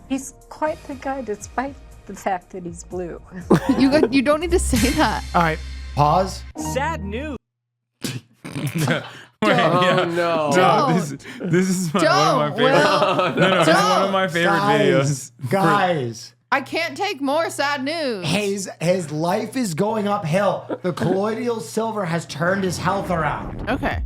He's quite the guy, despite the fact that he's blue. You don't need to say that. All right, pause. Sad news. This is one of my favorite. This is one of my favorite videos. Guys. I can't take more sad news. His life is going uphill. The colloidal silver has turned his health around. Okay.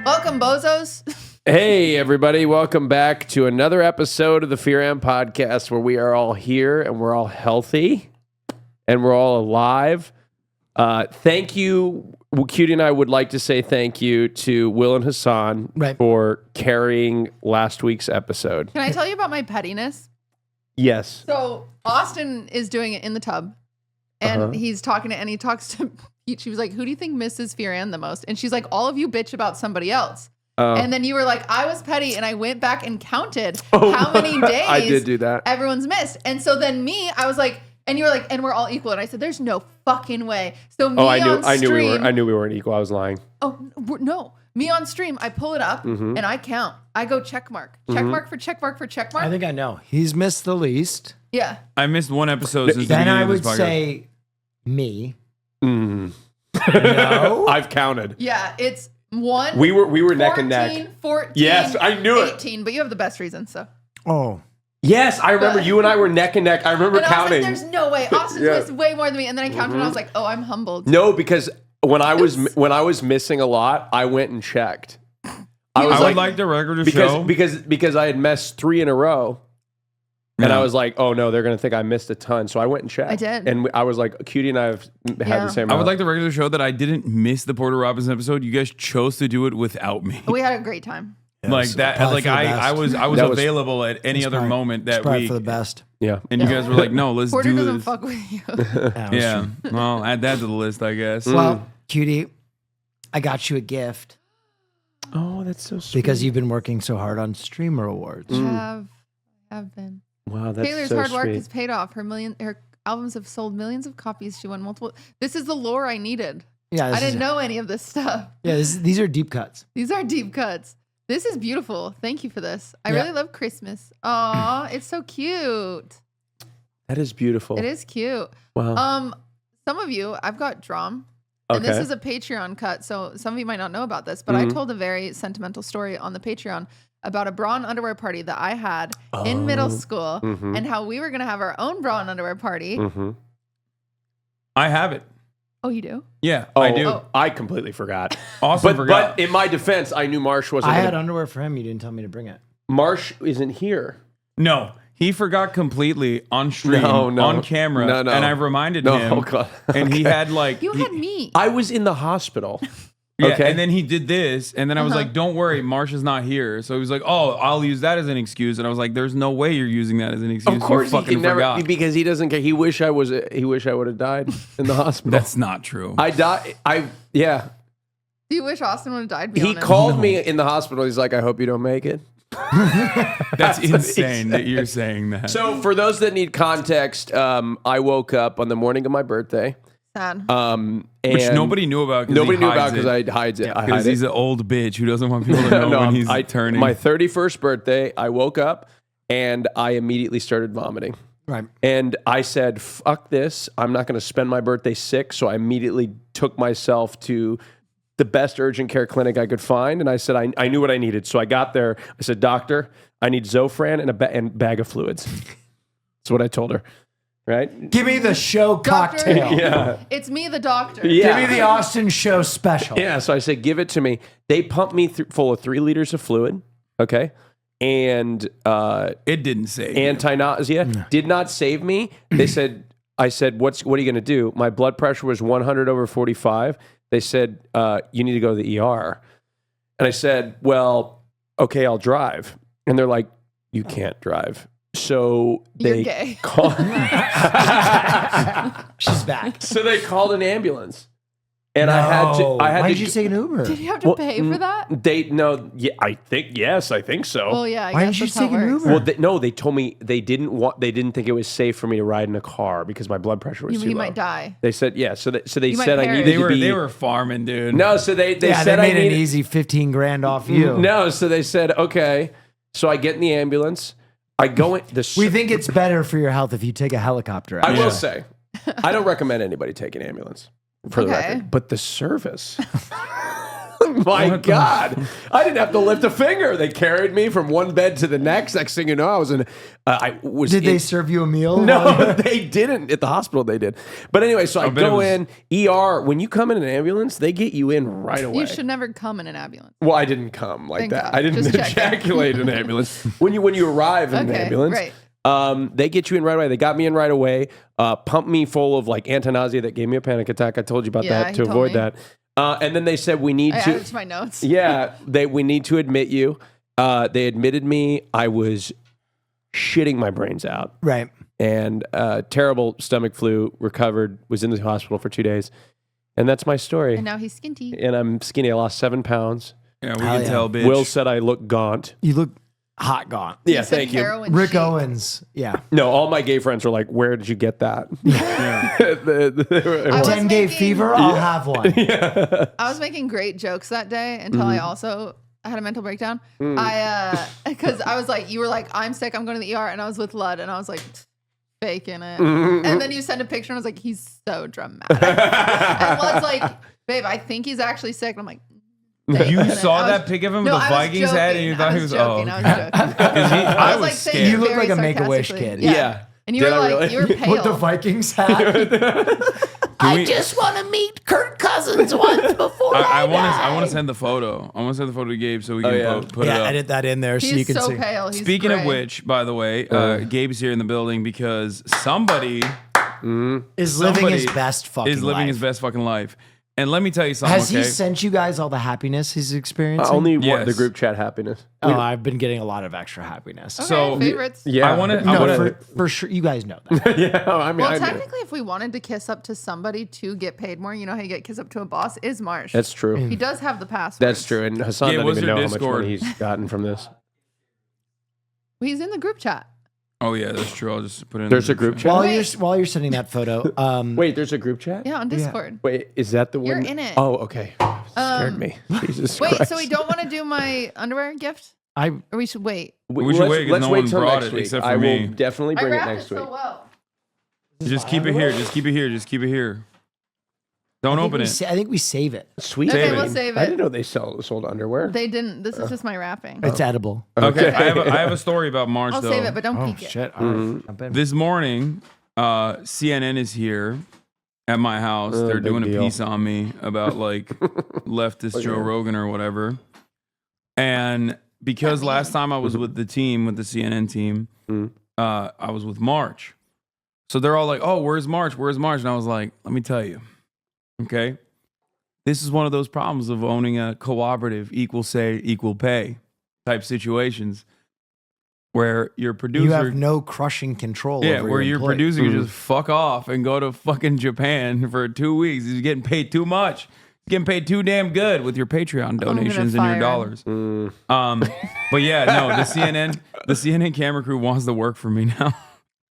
Welcome, bozos. Hey, everybody. Welcome back to another episode of the Fear Am Podcast, where we are all here and we're all healthy and we're all alive. Thank you. Cutie and I would like to say thank you to Will and Hassan for carrying last week's episode. Can I tell you about my pettiness? Yes. So Austin is doing it in the tub, and he's talking to, and he talks to Pete. She was like, "Who do you think misses Fear Ann the most?" And she's like, "All of you bitch about somebody else." And then you were like, "I was petty," and I went back and counted how many days I did do that. Everyone's missed. And so then I was like, and you were like, "And we're all equal." And I said, "There's no fucking way." So I knew we weren't equal. I was lying. Oh no. Me on stream, I pull it up and I count. I go check mark. Check mark for check mark for check mark. I think I know. He's missed the least. Yeah. I missed one episode since the Then beginning I of this would podcast. say me. No, I've counted. Yeah, it's 1. We were 14, neck and neck. 14. Yes, I knew it. 18, but you have the best reason, so. Oh. Yes, I remember you and I were neck and neck. I remember And I was counting. like, there's no way. Austin's missed way more than me. And then I counted and I was like, oh, I'm humbled. No, because when I was missing a lot, I went and checked. I would like the record to show. Because I had missed 3 in a row. And I was like, oh no, they're going to think I missed a ton. So I went and checked. I did. And I was like, Cutie and I have had the same I amount. would like the record to show that I didn't miss the Porter Robinson episode. You guys chose to do it without me. We had a great time. Like that, like I was available at any other moment that week. week. For the best. Yeah. And you guys were like, no, let's Porter do doesn't this. fuck with you. Yeah. Well, add that to the list, I guess. Well, Cutie, I got you a gift. Oh, that's so sweet. Because you've been working so hard on Streamer Awards. Have been. Wow, that's Taylor's so hard work sweet. has paid off. Her albums have sold millions of copies. She won multiple. This is the lore I needed. Yeah, I didn't know any of this stuff. Yeah, these are deep cuts. These are deep cuts. This is beautiful. Thank you for this. I really love Christmas. Aw, it's so cute. That is beautiful. It is cute. Wow. Some of you, I've got drum. And this is a Patreon cut, so some of you might not know about this, but I told a very sentimental story on the Patreon about a bra and underwear party that I had in middle school and how we were going to have our own bra and underwear party. I have it. Oh, you do? Yeah, I do. Oh, I completely forgot. Awesome. But in my defense, I knew Marche wasn't. I had underwear for him. You didn't tell me to bring it. Marche isn't here. No, he forgot completely on stream, on camera, and I reminded him. God. And he had like You had me. I was in the hospital. Yeah, okay. And then he did this, and then I was like, "Don't worry, Marsh is not here." So he was like, "Oh, I'll use that as an excuse," and I was like, "There's no way you're using that as an excuse." Of course, you he can forgot. never because he doesn't care. He wish I would have died in the hospital. That's not true. I died. Yeah. Do you wish Austin would have died? He called me in the hospital. He's like, "I hope you don't make it." That's insane that you're saying that. So for those that need context, I woke up on the morning of my birthday. Sad. Which nobody knew about. Nobody knew about because I hide it. Because he's an old bitch who doesn't want people to know when he's turning. My 31st birthday, I woke up and I immediately started vomiting. Right. And I said, fuck this. I'm not going to spend my birthday sick. So I immediately took myself to the best urgent care clinic I could find. And I said, I knew what I needed. So I got there. I said, doctor, I need Zofran and a bag of fluids. That's what I told her. Right? Give me the show Doctor, cocktail. Yeah. It's me, the doctor. Yeah. Give me the Austin show special. Yeah. So I said, give it to me. They pumped me full of 3 liters of fluid. Okay. And it didn't save anti-nausea did not save me. They said, I said, what are you going to do? My blood pressure was 100/45. They said, you need to go to the ER. And I said, well, okay, I'll drive. And they're like, you can't drive. So they You're gay. called. She's back. So they called an ambulance. And I had to. Why did you take an Uber? Did you have to pay for that? I think so. Well, yeah. Why didn't you take an Uber? Well, they told me they didn't think it was safe for me to ride in a car because my blood pressure was too low. You might die. They said, yeah. So they You might said I perish. needed to be. They were farming, dude. No, so they Yeah, said they I made needed. an easy 15 grand off you. No, so they said, okay. So I get in the ambulance. I go in. We think it's better for your health if you take a helicopter out. I will say, I don't recommend anybody take an ambulance for the record. But the service, my God, I didn't have to lift a finger. They carried me from one bed to the next. Next thing you know, I was in. Did they serve you a meal? No, they didn't. At the hospital, they did. But anyway, so I go in ER. When you come in an ambulance, they get you in right away. You should never come in an ambulance. Well, I didn't come like Thank that. God. I didn't Just ejaculate in an ambulance. When you arrive in an ambulance, right. they get you in right away. They got me in right away. Pumped me full of like anti-nausea that gave me a panic attack. I told you about that to avoid that. And then they said we need to. added to my notes. Yeah, we need to admit you. They admitted me. I was shitting my brains out. Right. And terrible stomach flu. Recovered. Was in the hospital for 2 days. And that's my story. And now he's skinty. And I'm skinny. I lost 7 pounds. Yeah, we can tell, bitch. Will said I look gaunt. You look hot gaunt. Yeah, thank you. Rick Owens. Yeah. No, all my gay friends were like, where did you get that? 10 gay fever, I'll have one. I was making great jokes that day until I also had a mental breakdown. Because I was like, you were like, I'm sick, I'm going to the ER. And I was with Lud and I was like, faking it. And then you sent a picture and I was like, he's so dramatic. And Lud's like, babe, I think he's actually sick. And I'm like, you saw that pic of him with the Vikings hat and you thought he was, I was joking. I was scared. You look like a Make-A-Wish kid. Yeah. And you were like, you were pale. With the Vikings hat. I just want to meet Kirk Cousins once before I want to send the photo. I want to send the photo to Gabe so we can put it up. Edit that in there so you He's can so see. pale. He's Speaking gray. of which, by the way, Gabe's here in the building because somebody is living his best fucking life. his best fucking life. And let me tell you something. Has he sent you guys all the happiness he's experiencing? Only the group chat happiness. Oh, I've been getting a lot of extra happiness. Okay, So favorites. Yeah. I want to. For sure, you guys know that. Yeah, I mean, Well, technically, if we wanted to kiss up to somebody to get paid more, you know how you get kiss up to a boss is Marche. That's true. He does have the password. That's true. And Hasan Yeah, doesn't what's even their know how much Discord? money he's gotten from this. Well, he's in the group chat. Oh yeah, that's true. I'll just put it in. There's a group chat. While you're sending that photo, Wait, there's a group chat? Yeah, on Discord. Wait, is that the one? You're in it. Oh, okay. Scared me. Jesus Wait, Christ. so we don't want to do my underwear gift? I Or we should wait? We should wait 'cause Let's no wait one till brought next it week. except for I will me. definitely I bring it wrapped next it week. so well. Just keep it here. Just keep it here. Just keep it here. Don't open it. I think we save it. Sweet. Okay, Save we'll it. save I it. didn't know they sold underwear. They didn't. This is just my wrapping. It's edible. Okay, I have a story about Marche I'll though. save it, but don't Oh peek it. shit! All right. Jump in. This morning, CNN is here at my house. They're big doing a deal. piece on me about like leftist Joe Rogan or whatever. And because last time I was with the team, with the CNN team, I was with Marche. So they're all like, "Oh, where's Marche? Where's Marche?" And I was like, "Let me tell you, okay, this is one of those problems of owning a cooperative, equal say, equal pay type situations." Where your producer, You have no crushing control. over where your employee. producer can just fuck off and go to fucking Japan for 2 weeks. He's getting paid too much. He's getting paid too damn good with your Patreon donations and your fire dollars. But yeah, no, the CNN camera crew wants to work for me now.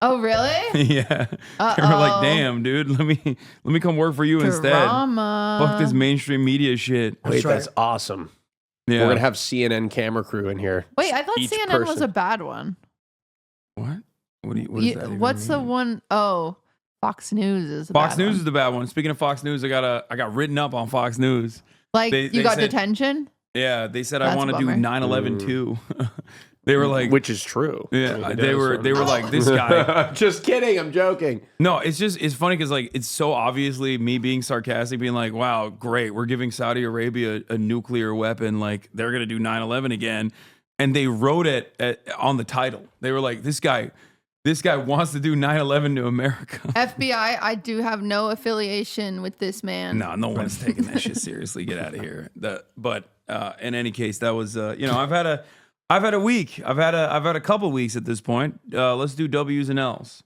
Oh, really? Yeah, they were like, "Damn, dude, let me come work for you instead. Drama. Fuck this mainstream media shit." Wait, that's awesome. Yeah, We're going to have CNN camera crew in here. Wait, I thought Each CNN was person. a bad one. what? What is that? even What's the mean? one? Oh, Fox News is a Fox bad News one. is the bad one. Speaking of Fox News, I got written up on Fox News. Like, they you got said- detention? Yeah, they said I That's want a to do bummer. 9/11 too. They were like, Which is true. yeah, they were like, this guy. Just kidding. I'm joking. No, it's funny because like it's so obviously me being sarcastic, being like, wow, great, we're giving Saudi Arabia a nuclear weapon, like they're gonna do 9/11 again, and they wrote it on the title. They were like, this guy wants to do 9/11 to America. FBI, I do have no affiliation with this man. No one's taking that shit seriously. Get out of here. But in any case, that was I've had a week. I've had a couple weeks at this point. Let's do W's and L's.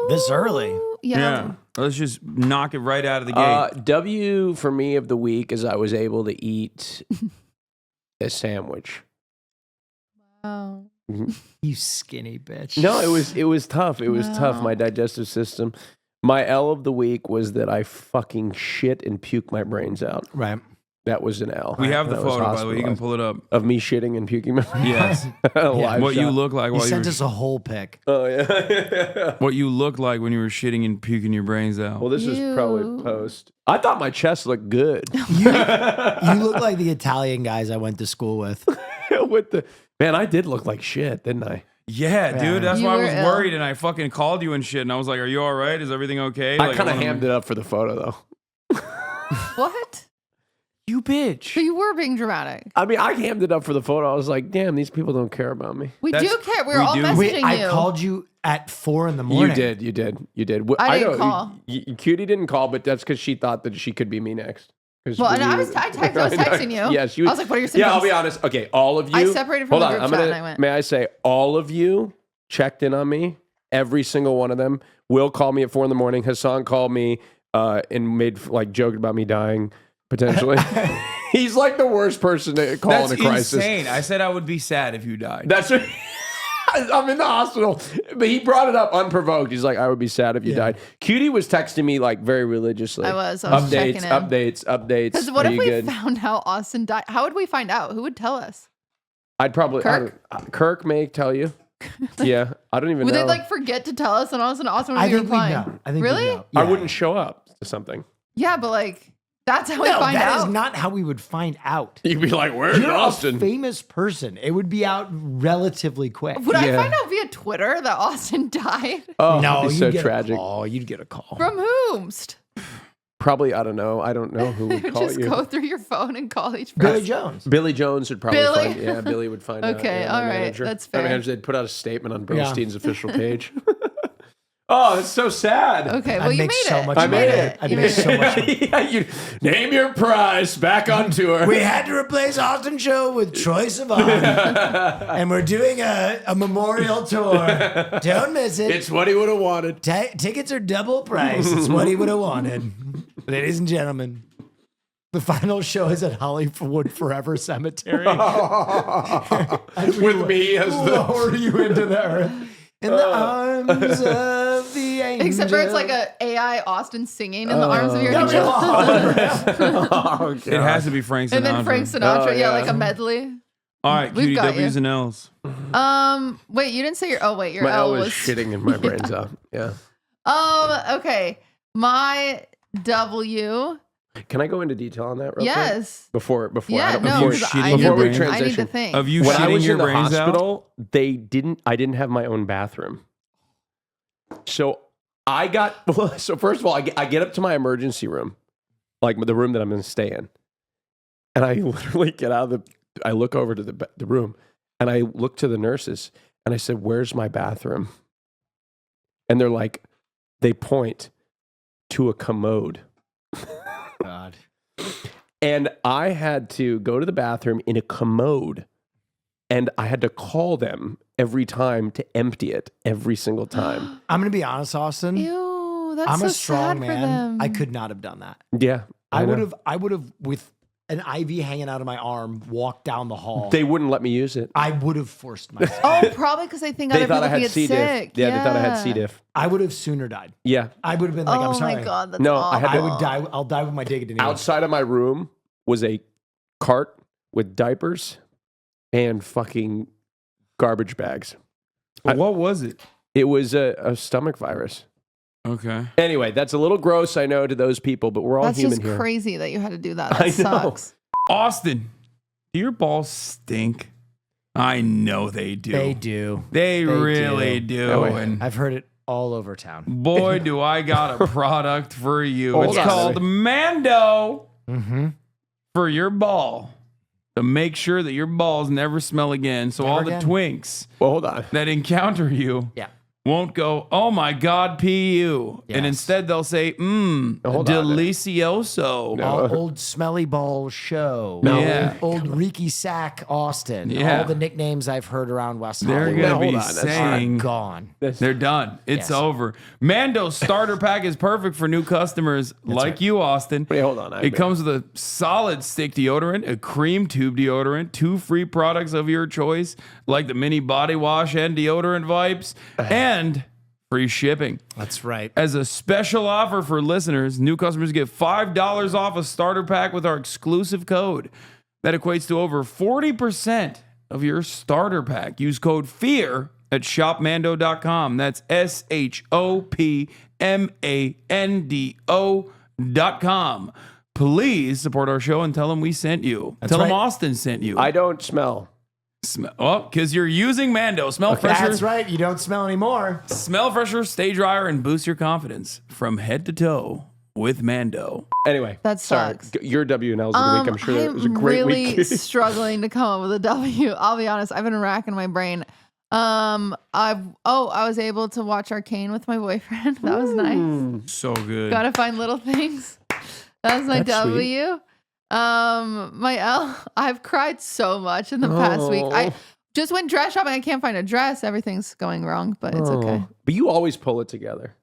This early. Yeah. Let's just knock it right out of the gate. W for me of the week is I was able to eat a sandwich. Wow. You skinny bitch. No, it was tough. It was tough. My digestive system. My L of the week was that I fucking shit and puke my brains out. Right. That was an L. We have the That was photo, by the way. You can pull it up. of me shitting and puking my brains. Yes. Live What shot. you look like He while you sent were... us a whole pic. Oh, yeah. What you look like when you were shitting and puking your brains out. Well, this is probably post. I thought my chest looked good. You look like the Italian guys I went to school with. Man, I did look like shit, didn't I? Yeah, dude. That's You why I were was ill. worried, and I fucking called you and shit, and I was like, "Are you all right? Is everything okay?" I Like, kind of wanna- hammed it up for the photo, though. What? You bitch. So you were being dramatic. I mean, I hammed it up for the photo. I was like, damn, these people don't care about me. We That's- do care. We're we all do. messaging Wait, you. I called you at 4 a.m. You did. You did. I didn't know, call. Cutie didn't call, but that's because she thought that she could be me next. Well, and I was texting you. Yes, I was like, what are your symptoms? Yeah, I'll be honest. Okay, all of you. I separated from hold the on, group I'm chat gonna, and I went. May I say, all of you checked in on me. Every single one of them. Will called me at 4 a.m. Hasan called me and made like joked about me dying potentially. He's like the worst person to call That's in a crisis. insane. I said I would be sad if you died. That's what. I'm in the hospital, but he brought it up unprovoked. He's like, "I would be sad if you died." Cutie was texting me like very religiously. I was updates, checking in. updates. Because what Are if you we good? found out Austin died? How would we find out? Who would tell us? I'd probably Kirk may tell you. Yeah, I don't even Would know. they like forget to tell us, and all of a sudden Austin would I be think we replying? know. I think Really? we know. I Yeah. wouldn't show up to something. Yeah, but like that's how we No, find that out. is not how we would find out. You'd be like, "Where's You're Austin?" a famous person. It would be out relatively quick. Would I Yeah. find out via Twitter that Austin died? Oh, No, it'd be you'd so get tragic. A call. You'd get a call. From whomst? Probably, I don't know. I don't know who would call Just you. go through your phone and call each Billy person. Jones. Billy Jones would probably Billy? find. Yeah, Billy would find out. Okay, Yeah, my all right, manager. that's My fair. manager, they'd put out a statement on Brostein's official page. Oh, it's so sad. Okay, well I'd you make made so it. much You I money. made made it. I'd You make made so it. much money. Yeah, you name your prize. Back on tour. We had to replace Austin Show with Troy Sivan. And we're doing a memorial tour. Don't miss it. It's what he would have wanted. Tickets are double price. It's what he would have wanted. Ladies and gentlemen, the final show is at Hollywood Forever Cemetery. With me as the. Lower you into the earth. In the arms of the angel. Except for it's like a AI Austin singing in the arms of your Yeah, angel. Oh, It has to be Frank Sinatra. And then Frank Sinatra, Oh, yeah, yeah. like a medley. All right, We've cutie got W's you. and L's. Wait, you didn't say your. Oh wait, your My L L was was shitting in my brains out. Yeah. Okay, my W. Can I go into detail on that real quick? Yes. Before Yeah, I, no, before, you 'cause shitting I your need, before we brains? I need to transition. think. Of you when I shitting was your in the brains out? hospital, I didn't have my own bathroom. So I got, so first of all, I get up to my emergency room, like the room that I'm going to stay in. And I literally get out of I look over to the room and I look to the nurses and I said, "Where's my bathroom?" And they're like, they point to a commode. God. And I had to go to the bathroom in a commode and I had to call them every time to empty it every single time. I'm going to be honest, Austin. Ew, that's I'm so a strong sad for man. them. I could not have done that. Yeah. I know. would have, with an IV hanging out of my arm, walked down the hall. They wouldn't let me use it. I would have forced myself. Oh, probably because they think They other thought people I had can get C. sick. diff. Yeah, they thought I had C. diff. I would have sooner died. Yeah. I would have been like, Oh I'm sorry. my god, that's No, awful. I had I would die. I'll die with my dignity. Outside of my room was a cart with diapers and fucking garbage bags. What was it? It was a stomach virus. Okay. Anyway, that's a little gross, I know, to those people, but we're all That's human just here. crazy that you had to do that. I That know. sucks. Austin, do your balls stink? I know they do. They do. They They really do. do. Oh, wait. And I've heard it all over town. boy, do I got a product for you. Hold It's on. called Mando Mm-hmm. for your ball. To make sure that your balls never smell again. So Never all again. the twinks Well, hold on. that encounter you Yeah. won't go, oh my God, PU. Yes. And instead they'll say, hold on. delicioso. All old Smelly Ball Show. No. Yeah. Old Reeky Sack Austin. Yeah. All the nicknames I've heard around West They're Hollywood going to hold be on, that's saying, gone. they're done. It's Yes. over. Mando's starter pack is perfect for new customers like you, Austin. Wait, hold on. It comes with a solid stick deodorant, a cream tube deodorant, 2 free products of your choice, like the mini body wash and deodorant wipes, and free shipping. That's right. As a special offer for listeners, new customers get $5 off a starter pack with our exclusive code. That equates to over 40% of your starter pack. Use code FEAR at shopmando.com. That's shopmando.com. Please support our show and tell them we sent you. Tell them right. Austin sent you. I don't smell. Because you're using Mando. Smell fresher. That's right. You don't smell anymore. Smell fresher, stay drier, and boost your confidence from head to toe with Mando. Anyway, That sorry. sucks. Your WNLs of the week. I'm sure that was a great really week. struggling to come up with a W. I'll be honest. I've been racking my brain. I was able to watch Arcane with my boyfriend. That was nice. So good. Gotta find little things. That was my That's W. My L. I've cried so much in the past week. I just went dress shopping. I can't find a dress. Everything's going wrong, but it's okay. But you always pull it together.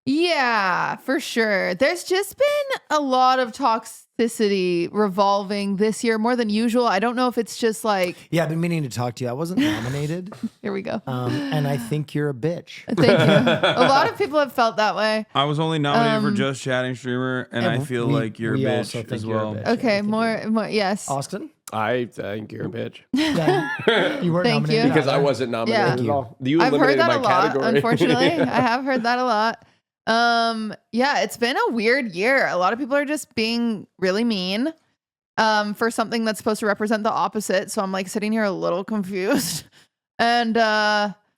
Yeah, for sure. There's just been a lot of toxicity revolving this year more than usual. I don't know if it's just like, Yeah, I've been meaning to talk to you. I wasn't nominated. here we go. And I think you're a bitch. Thank you. A lot of people have felt that way. I was only nominated for Just Chatting Streamer, and I feel like you're a we also bitch think as you're a well. bitch. Okay, more, yes. Austin? I think you're a bitch. Yeah. You weren't Thank you. nominated Because I either. wasn't nominated Yeah. at all. You I've heard eliminated that my a lot, category. unfortunately. I have heard that a lot. Yeah, it's been a weird year. A lot of people are just being really mean for something that's supposed to represent the opposite. So I'm like sitting here a little confused. And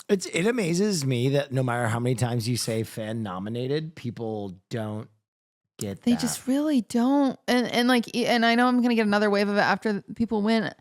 It amazes me that no matter how many times you say fan nominated, people don't get they that. just really don't. And I know I'm gonna get another wave of it after people win.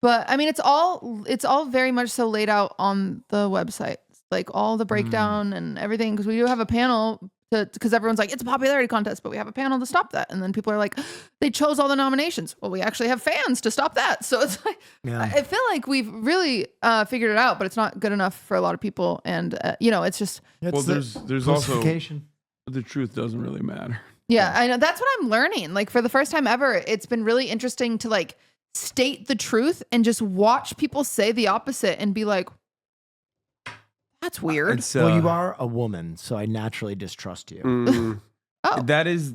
But I mean it's all very much so laid out on the website. Like all the breakdown and everything, because we do have a panel because everyone's like, it's a popularity contest, but we have a panel to stop that. And then people are like, they chose all the nominations. Well, we actually have fans to stop that. So it's like, Yeah. I feel like we've really figured it out, but it's not good enough for a lot of people. And, it's just, Well, there's also Pussification. the truth doesn't really matter. yeah, I know. That's what I'm learning. Like for the first time ever, it's been really interesting to like state the truth and just watch people say the opposite and be like, that's weird. It's, Well, you are a woman, so I naturally distrust you. Mm. Oh, that is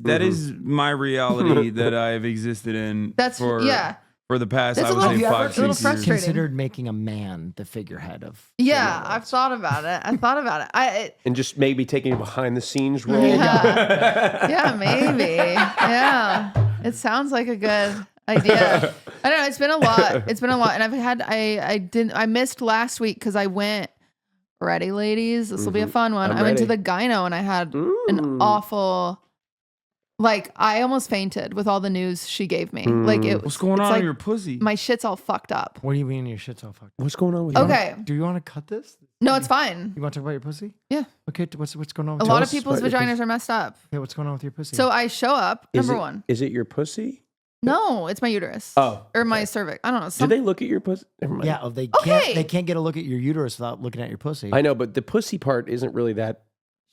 my reality that I've existed in That's- for yeah. for the past, That's I a would little- say have you 5, ever- a little 6 years. frustrating. Considered making a man the figurehead of. yeah, I've thought about it. And just maybe taking a behind the scenes role. Yeah. Yeah, maybe. Yeah. It sounds like a good idea. I don't know. It's been a lot. And I missed last week because I went, ready, ladies? This will be a fun one. I'm I went to ready. the gyno and I had an awful, like, I almost fainted with all the news she gave me. Like, What's going it's on like in your pussy? my shit's all fucked up. What do you mean your shit's all fucked? What's going on with you? Okay. Do you want to cut this? No, it's fine. You want to talk about your pussy? Yeah. Okay. What's going on? A With lot your of people's about your vaginas are messed up. Okay, what's going on with your pussy? So I show up, number one. Is it your pussy? No, it's my uterus. Oh, Or my cervix. I don't know. Do they look at your pussy? Never mind. yeah, they Okay. can't get a look at your uterus without looking at your pussy. I know, but the pussy part isn't really that.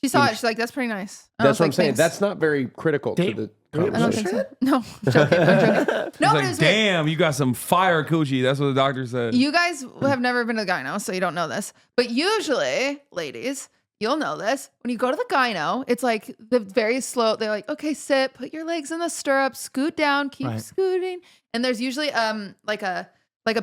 She saw it. She's like, that's pretty nice. I That's was what I'm like, saying. "Thanks." That's not very critical to Dave, the I don't I don't conversation. think so. No, I'm joking. No, It's but like, it was weird. damn, you got some fire coochie. That's what the doctor said. You guys have never been to the gyno, so you don't know this. But usually, ladies, you'll know this. When you go to the gyno, it's like the very slow. They're like, okay, sit, put your legs in the stirrups, scoot down, keep Right. scooting. And there's usually like a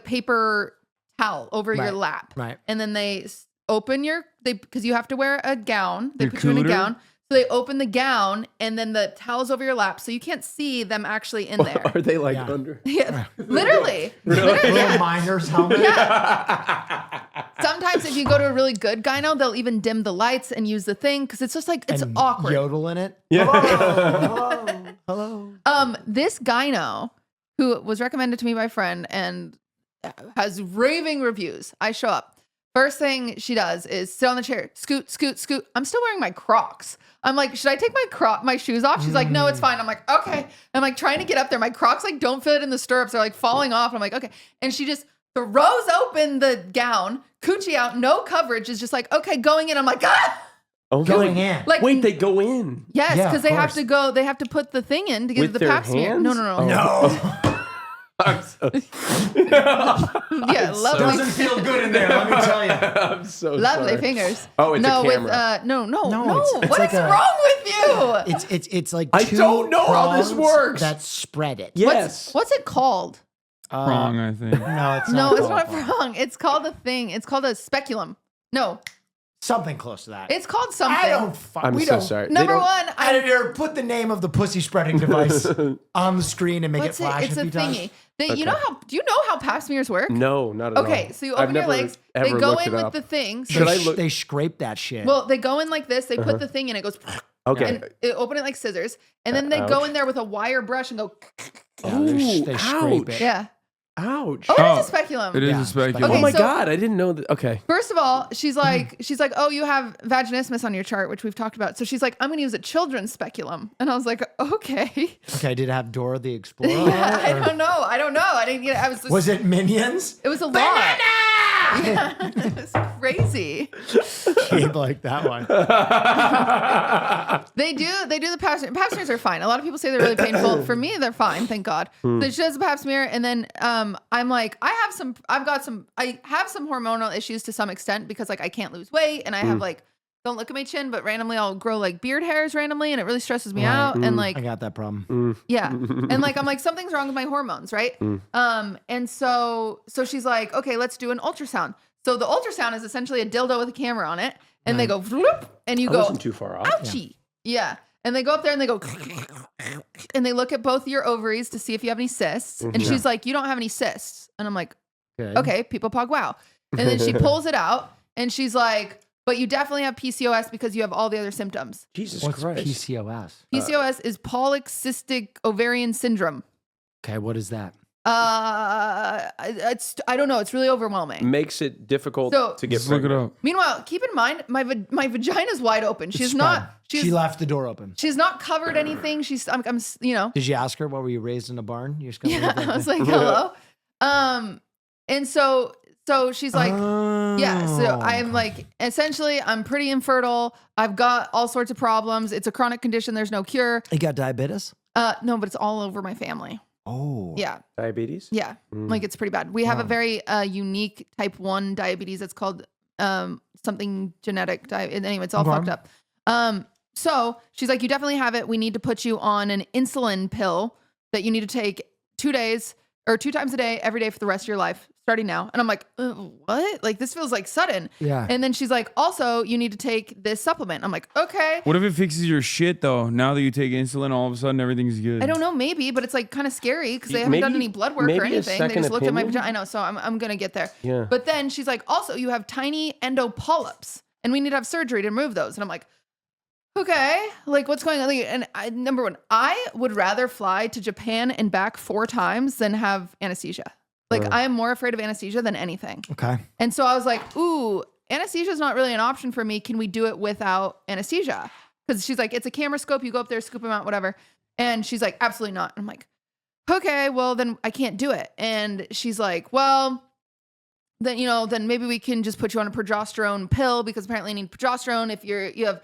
paper towel over your Right. lap. Right. And then they open because you have to wear a gown. They Your put you in a cooter? gown. So they open the gown and then the towel's over your lap. So you can't see them actually in there. Are they like Yeah. under? Yeah, literally. Little miner's helmet. Sometimes if you go to a really good gyno, they'll even dim the lights and use the thing because it's just like it's and awkward. Yodel in it. Yeah. Hello. This gyno who was recommended to me by a friend and has raving reviews. I show up. First thing she does is sit on the chair, scoot, scoot, scoot. I'm still wearing my Crocs. I'm like, should I take my shoes off? She's like, no, it's fine. I'm like, okay. I'm like trying to get up there. My Crocs like don't fit in the stirrups. They're like falling off. I'm like, okay. And she just throws open the gown, coochie out, no coverage, is just like, okay, going in. I'm like, ah! Okay. Going in. Like, wait, they go in. yes, Yeah, because of they have course. to go. They have to put the thing in to get With the their pap smear. hands? No, no, no. No. I'm so, Yeah, lovely, Doesn't feel good in there, let me tell you. I'm so lovely sorry. fingers. Oh, it's no, a camera. with no. No, it's What like is a- wrong with you? It's like I two don't know how this prongs works. that spread it. Yes. What's it called? Wrong, I think. No, it's No, not. it's called not prong. wrong. It's called a thing. It's called a speculum. No, Something close to that. it's called something. I don't. I'm we so don't. sorry. They Number don't- one, Editor, put the name of the pussy spreading device on the screen and make what's it flash It's a a few times. thingy. You know how? Do you know how pap smears work? No, not at all. Okay, so you I've open your never legs. ever They go looked in it with up. the thing. Should I look- They scrape that shit. Well, they go in like this. They put the thing in. It goes. Okay. And it open it like scissors, and then they go in there with a wire brush and go. Yeah, they Ooh, scrape ouch. it. Yeah. Ouch. Oh, Oh, it is a speculum. It is Yeah, a speculum. Oh Okay, my so- God, I didn't know that. Okay. First of all, she's like, oh, you have vaginismus on your chart, which we've talked about. So she's like, I'm going to use a children's speculum, and I was like, okay. Okay, did it have Dora the Explorer? Yeah, I on it, or- don't know. I didn't get it. I was. Just, Was it Minions? It was a lot. Yeah, it was crazy. Gabe like that one. They do the pap smear. Pap smears are fine. A lot of people say they're really painful. For me, they're fine. Thank God. So she does the pap smear, and then I'm like, I have some hormonal issues to some extent because like I can't lose weight, and I have like, don't look at my chin, but randomly I'll grow like beard hairs randomly, and it really stresses me out. And like, I got that problem. yeah. And like, I'm like, something's wrong with my hormones, right? And so she's like, okay, let's do an ultrasound. So the ultrasound is essentially a dildo with a camera on it, and they go, vloop, and you I go, wasn't too far off. ouchie. Yeah. And they go up there and they go, and they look at both your ovaries to see if you have any cysts. And she's like, you don't have any cysts. And I'm like, Good. okay, people pog wow. And then she pulls it out and she's like, but you definitely have PCOS because you have all the other symptoms. Jesus What's Christ. PCOS? PCOS is polycystic ovarian syndrome. Okay, what is that? I don't know. It's really overwhelming. Makes it difficult So- to get Just look it pregnant. up. Meanwhile, keep in mind, my vagina's wide open. She's Spread. not, She left the door open. she's not covered anything. She's, I'm, you know, Did you ask her what were you raised in a barn? You're just gonna yeah, leave that I was there? like, hello. And so she's like, yeah, so I'm like, essentially, I'm pretty infertile. I've got all sorts of problems. It's a chronic condition. There's no cure. You got diabetes? No, but it's all over my family. Oh. Yeah. Diabetes? Yeah. Like it's pretty bad. We have a very unique type 1 diabetes. It's called something genetic. Anyway, it's all Okay. fucked up. So she's like, you definitely have it. We need to put you on an insulin pill that you need to take 2 days or 2 times a day, every day for the rest of your life, starting now. And I'm like, what? Like, this feels like sudden. Yeah. And then she's like, also, you need to take this supplement. I'm like, okay. What if it fixes your shit though? Now that you take insulin, all of a sudden everything's good. I don't know, maybe, but it's like kind of scary because they haven't done Maybe- any blood work maybe or a anything. They second just looked at my opinion? vagina. I know, so I'm gonna get there. Yeah. But then she's like, also, you have tiny endo polyps, and we need to have surgery to remove those. And I'm like, okay, like what's going on? Like, and number one, I would rather fly to Japan and back 4 times than have anesthesia. Like I am more afraid of anesthesia than anything. Okay. And so I was like, ooh, anesthesia is not really an option for me. Can we do it without anesthesia? Because she's like, it's a camera scope. You go up there, scoop them out, whatever. And she's like, absolutely not. I'm like, okay, well, then I can't do it. And she's like, well, then, you know, then maybe we can just put you on a progesterone pill because apparently you need progesterone. If you have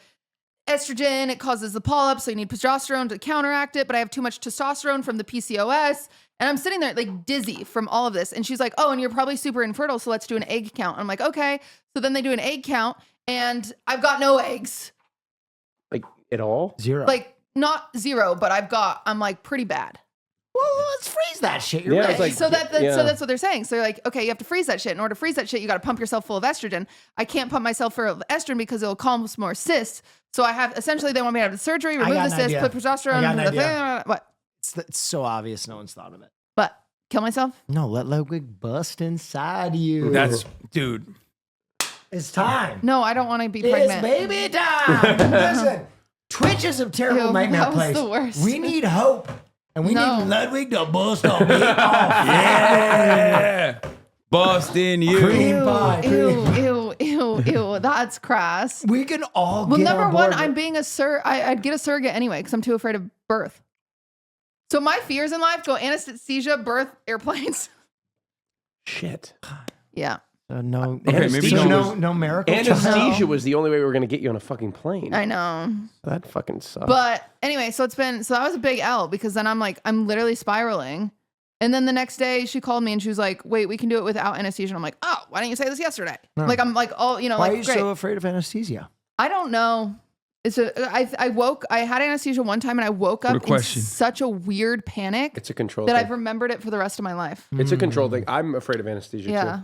estrogen, it causes the polyps. So you need progesterone to counteract it. But I have too much testosterone from the PCOS. And I'm sitting there like dizzy from all of this. And she's like, oh, and you're probably super infertile. So let's do an egg count. I'm like, okay. So then they do an egg count and I've got no eggs. Like at all? 0. Like not 0, but I'm like pretty bad. well, let's freeze that shit. You're Yeah, right. it's like- so yeah. that's what they're saying. So they're like, okay, you have to freeze that shit. In order to freeze that shit, you got to pump yourself full of estrogen. I can't pump myself full of estrogen because it'll cause more cysts. So I have essentially they want me to have the surgery, remove got the an cyst, idea. put progesterone. I got an the idea. thing, what? It's so obvious. No one's thought of it. What? Kill myself? No, let Ludwig bust inside you. That's dude. It's time. No, I don't want to be It's pregnant. baby time. Listen, Twitch is a terrible Ew, nightmare that was place. the worst. We need hope. And we No. need Ludwig to bust a bit off. Yeah. Busting you. Cream pie. Ew. That's crass. We can all Well, get number on one, board. I'm being I'd get a surrogate anyway because I'm too afraid of birth. So my fears in life go anesthesia, birth, airplanes. Shit. Yeah. No, Okay, maybe no miracle. Anesthesia No. was the only way we were going to get you on a fucking plane. I know. That fucking sucks. But anyway, so that was a big L because then I'm literally spiraling. And then the next day she called me and she was like, wait, we can do it without anesthesia. And I'm like, oh, why didn't you say this yesterday? No. Like, I'm like, oh, Why like, are you great. so afraid of anesthesia? I don't know. I had anesthesia one time and I woke up in such a weird panic it's a control that thing. I've remembered it for the rest of my life. It's a control thing. I'm afraid of anesthesia Yeah. too.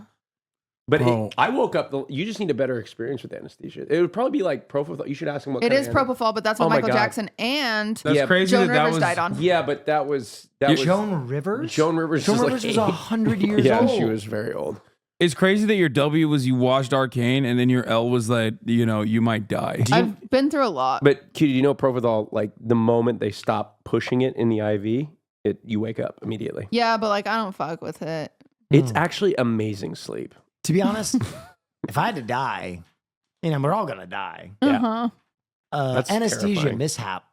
But Oh. I woke up, you just need a better experience with anesthesia. It would probably be like propofol. You should ask him what It kind is of propofol, but that's what Oh my Michael God. Jackson and That's Yeah, crazy Joan that Rivers was died on. Yeah, but that was Joan Rivers? Joan Rivers Joan is Rivers like was 100 years yeah, old. she was very old. It's crazy that your W was you watched Arcane and then your L was that, you might die. I've been through a lot. But Q, do you know propofol, like the moment they stop pushing it in the IV, you wake up immediately. Yeah, but like I don't fuck with it. It's actually amazing sleep. To be honest, if I had to die, we're all going to die. Uh-huh. That's Anesthesia terrifying. mishap.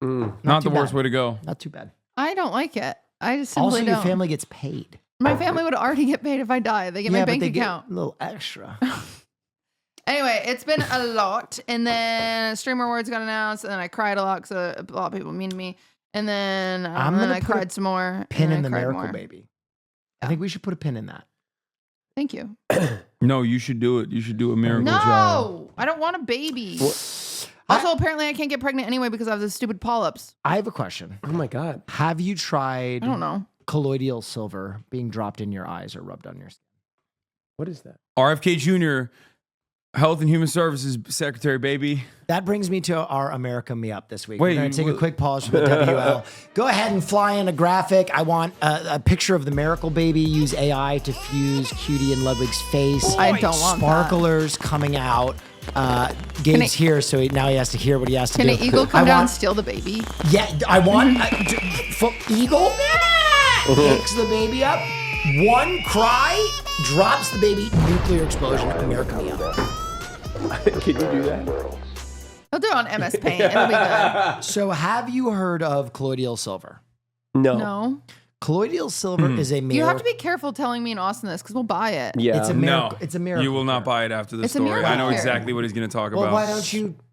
Not too the worst bad. way to go. Not too bad. I don't like it. I just simply Also, don't. your family gets paid. My family would already get paid if I die. They get my but bank they account. get a little extra. Anyway, it's been a lot. And then Streamer Awards got announced. And then I cried a lot because a lot of people mean to me. And then, I put cried a some more. Pin and in then the I cried miracle more. baby. I think we should put a pin in that. Thank you. No, you should do it. You should do a miracle No, child. I don't want a baby. Also, apparently I can't get pregnant anyway because I have this stupid polyps. I have a question. Oh my God. Have you tried I don't know. colloidal silver being dropped in your eyes or rubbed on your skin? What is that? RFK Jr., Health and Human Services Secretary, baby. That brings me to our America Me Up this week. Wait, We're going to take a quick pause from the WL. Go ahead and fly in a graphic. I want a picture of the miracle baby. Use AI to fuse Cutie and Ludwig's face. I don't want that. Sparklers coming out. Gabe's here, so now he has to hear what he has to Can do. an eagle come down and steal the baby? Yeah, I want eagle picks the baby up. One cry drops the baby. Nuclear explosion. America Me Up. Can you do that? I'll do it on MS Paint. It'll be good. So, have you heard of colloidal silver? No. No. Colloidal silver is a miracle. You have to be careful telling me and Austin this because we'll buy it. Yeah. It's a No, miracle. It's a miracle. you will not buy it after the It's a story. miracle I know cure. exactly what he's going to talk Well, about.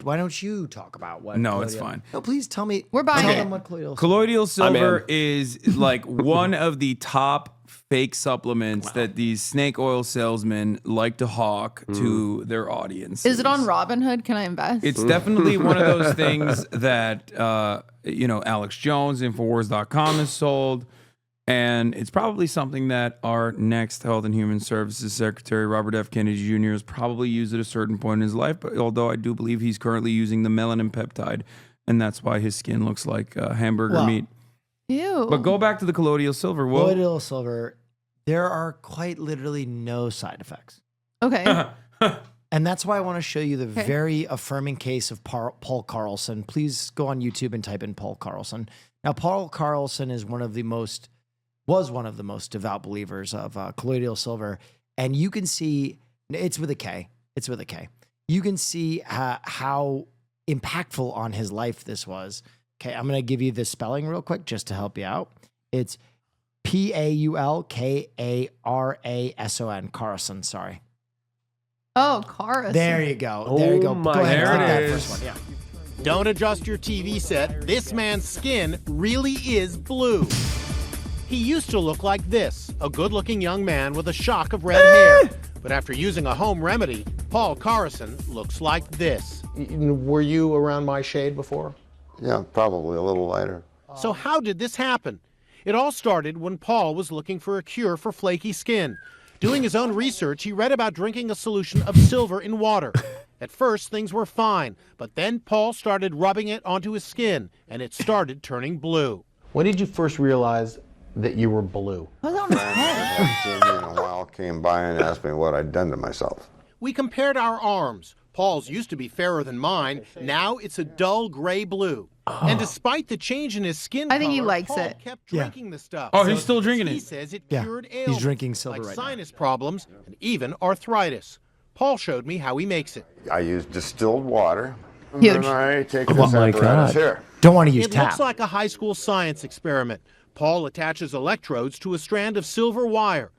why don't you talk about what? No, it's colloidal- fine. No, please tell me. We're buying tell it. them what colloidal. Colloidal silver in. is like one of the top fake supplements that these snake oil salesmen like to hawk to their audience. Is it on Robinhood? Can I invest? It's definitely one of those things that Alex Jones, Infowars.com has sold. And it's probably something that our next Health and Human Services Secretary, Robert F. Kennedy Jr., has probably used at a certain point in his life. But although I do believe he's currently using the melanin peptide, and that's why his skin looks like hamburger meat. Ew. But go back to the colloidal silver. Well, Colloidal silver. There are quite literally no side effects. Okay. And that's why I want to show you the very affirming case of Paul Carlson. Please go on YouTube and type in Paul Carlson. Now, Paul Carlson was one of the most devout believers of colloidal silver. And you can see, it's with a K. It's with a K. You can see how impactful on his life this was. Okay, I'm going to give you the spelling real quick just to help you out. It's Paulkarason, Carlson, sorry. Oh, Carlson. There you go. There you go. my Go ahead and God. click that There it first is. one. Yeah. Don't adjust your TV set. This man's skin really is blue. He used to look like this, a good-looking young man with a shock of red hair. But after using a home remedy, Paul Carlson looks like this. Were you around my shade before? Yeah, probably a little lighter. So how did this happen? It all started when Paul was looking for a cure for flaky skin. Doing his own research, he read about drinking a solution of silver in water. At first, things were fine, but then Paul started rubbing it onto his skin, and it started turning blue. When did you first realize that you were blue? What's on his head? Hadn't seen me in a while, came by and asked me what I'd done to myself. We compared our arms. Paul's used to be fairer than mine. Now it's a dull gray blue. And despite the change in his skin color, I think he likes Paul it. kept drinking the stuff. Oh, he's still drinking He it. says it Yeah, cured he's ailments drinking silver like right now. sinus problems and even arthritis. Paul showed me how he makes it. I use distilled water. Huge. And I take Oh this my apparatus God. here. Don't want to use It tap. looks like a high school science experiment. Paul attaches electrodes to a strand of silver wire.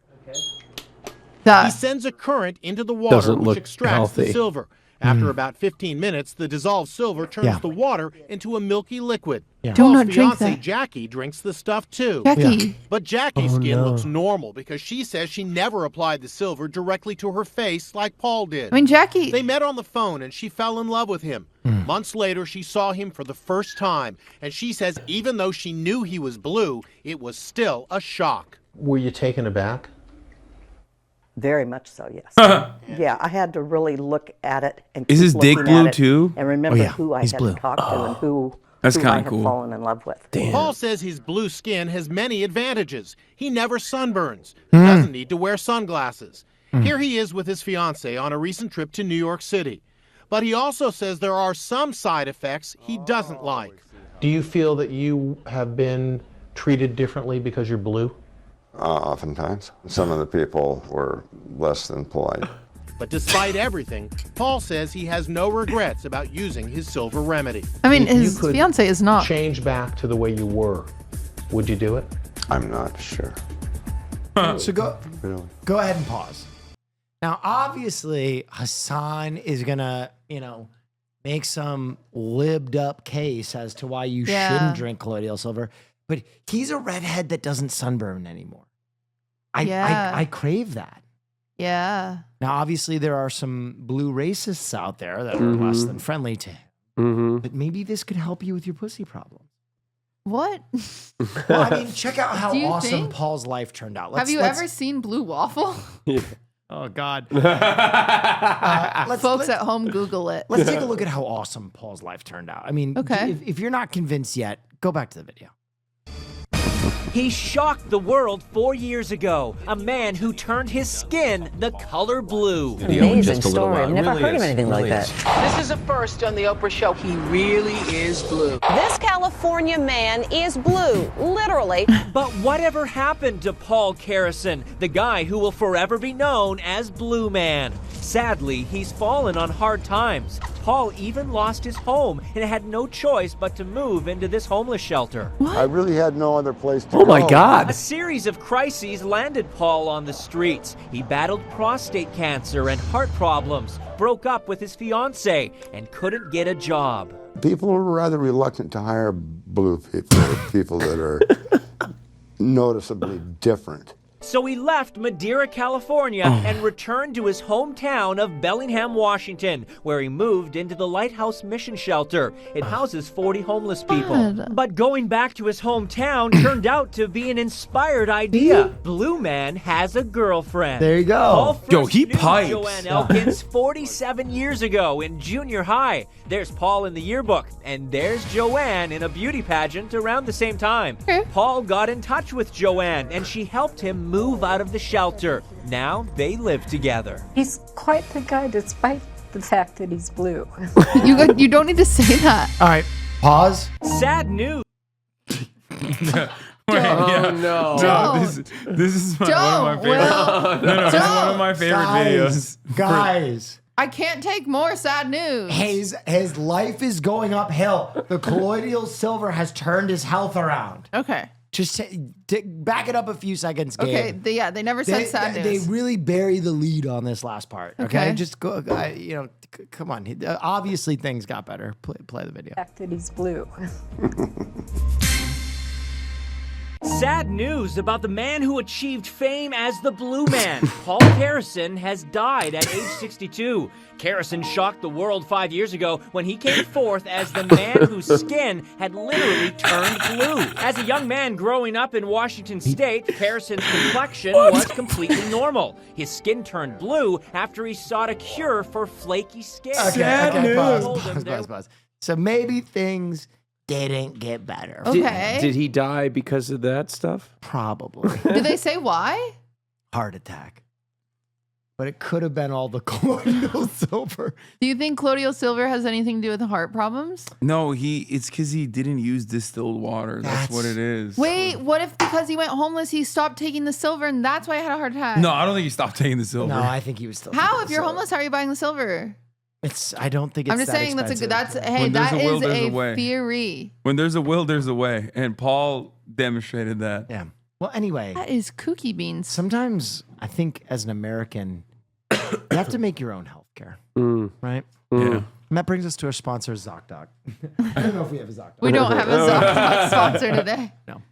He sends a current into the water, Doesn't which look extracts the healthy. silver. After about 15 minutes, the dissolved silver turns the water into a milky liquid. Yeah. Do Paul's not drink fiancée, that. Jackie, drinks the stuff too. Jackie. But Jackie's skin looks normal because she says she never applied the silver directly to her face like Paul did. I mean, Jackie. They met on the phone and she fell in love with him. Months later, she saw him for the first time. And she says even though she knew he was blue, it was still a shock. Were you taken aback? Very much so, yes. Yeah, I had to really look at it and Is keep his dick looking at blue it too? and remember Oh, yeah, who I he's had blue. talked to and who That's I kinda had cool. fallen in love with. Paul says his blue skin has many advantages. He never sunburns, doesn't need to wear sunglasses. Here he is with his fiancée on a recent trip to New York City. But he also says there are some side effects he doesn't like. Do you feel that you have been treated differently because you're blue? Oftentimes. Some of the people were less than polite. But despite everything, Paul says he has no regrets about using his silver remedy. I mean, If you his could fiance is not. Change back to the way you were. Would you do it? I'm not sure. So go Really. go ahead and pause. Now, obviously, Hasan is gonna, make some libbed up case as to why you Yeah. shouldn't drink colloidal silver. But he's a redhead that doesn't sunburn anymore. Yeah. I crave that. Yeah. Now, obviously, there are some blue racists out there that are less than friendly to him. Mm-hmm. But maybe this could help you with your pussy problem. What? Well, I mean, check out how Do you awesome think? Paul's life turned out. Have you ever seen Blue Waffle? Oh, God. Folks at home, Google it. Let's take a look at how awesome Paul's life turned out. I mean, Okay. if you're not convinced yet, go back to the video. He shocked the world 4 years ago. A man who turned his skin the color blue. Amazing story. I've never heard of anything like that. This is a first on the Oprah show. He really is blue. This California man is blue, literally. But whatever happened to Paul Carrison, the guy who will forever be known as Blue Man? Sadly, he's fallen on hard times. Paul even lost his home and had no choice but to move into this homeless shelter. I really had no other place to go. Oh my God. A series of crises landed Paul on the streets. He battled prostate cancer and heart problems, broke up with his fiancée, and couldn't get a job. People are rather reluctant to hire blue people, or people that are noticeably different. So he left Madeira, California, and returned to his hometown of Bellingham, Washington, where he moved into the Lighthouse Mission Shelter. It houses 40 homeless people. But going back to his hometown turned out to be an inspired idea. Blue Man has a girlfriend. There you go. Paul first Yo, he knew pipes. Joanne Elkins 47 years ago in junior high. There's Paul in the yearbook, and there's Joanne in a beauty pageant around the same time. Paul got in touch with Joanne, and she helped him move out of the shelter. Now they live together. He's quite the guy despite the fact that he's blue. You don't need to say that. All right, pause. Sad news. No. This is one of my Don't, favorite. Will. This is one of my favorite videos. Guys, I can't take more sad news. his life is going uphill. The colloidal silver has turned his health around. Okay. Just back it up a few seconds, Gabe. Okay. They never said sad They news. really bury the lead on this last part. Okay, Okay. just go. Come on. Obviously, things got better. Play the video. The fact that he's blue. Sad news about the man who achieved fame as the Blue Man. Paul Carrison has died at age 62. Carrison shocked the world 5 years ago when he came forth as the man whose skin had literally turned blue. As a young man growing up in Washington State, Carrison's complexion was completely normal. His skin turned blue after he sought a cure for flaky skin. Okay, Told him pause. So maybe things didn't get better. Okay. Did he die because of that stuff? Probably. Did they say why? Heart attack. but it could have been all the colloidal silver. Do you think colloidal silver has anything to do with heart problems? No, it's because he didn't use distilled water. That's what it is. Wait, what if because he went homeless, he stopped taking the silver and that's why he had a heart attack? No, I don't think he stopped taking the silver. No, I think he was still. How? If you're homeless, how are you buying the silver? I don't think it's. I'm just saying expensive. that When there's a will, there's a a way. theory. When there's a will, there's a way, and Paul demonstrated that. Yeah. Well, anyway, That is kooky beans. sometimes I think as an American, you have to make your own healthcare, right? Yeah. And that brings us to our sponsor, ZocDoc. I don't know if we have a ZocDoc. We don't have a ZocDoc sponsor today. No,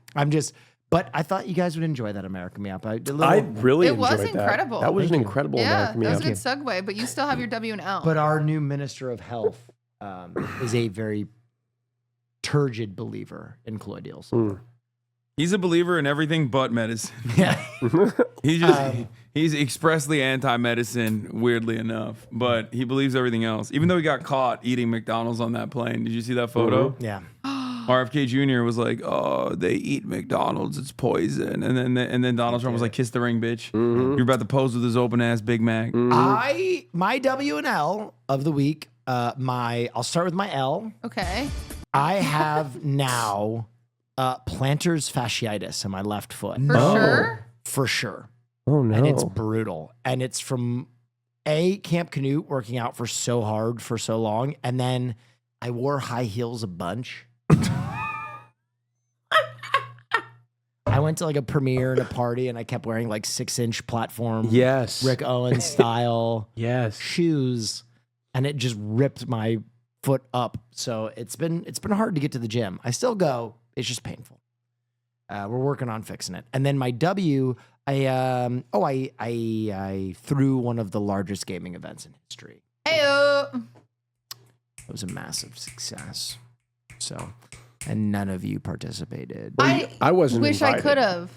but I thought you guys would enjoy that American Me Up. I really It enjoyed was that. incredible. That was an incredible Yeah, American Me that was Up. a good segue, but you still have your W and L. But our new Minister of Health is a very turgid believer in colloidal silver. He's a believer in everything but medicine. Yeah. He's expressly anti-medicine, weirdly enough, but he believes everything else. Even though he got caught eating McDonald's on that plane. Did you see that photo? Yeah. RFK Jr. was like, "Oh, they eat McDonald's, it's poison," and then Donald Trump was like, "Kiss the ring, bitch." You're about to pose with his open ass Big Mac. My W and L of the week. I'll start with my L. Okay. I have now plantar's fasciitis in my left foot. For sure? For sure. Oh no. And it's brutal. And it's from Camp Canute, working out for so hard for so long, and then I wore high heels a bunch. I went to like a premiere and a party, and I kept wearing like 6-inch platform, Rick Owens style, shoes, and it just ripped my foot up. So it's been hard to get to the gym. I still go. It's just painful. We're working on fixing it. And then my W, I threw one of the largest gaming events in history. Heyo. It was a massive success. So, and none of you participated. I wasn't Wish invited. I could have.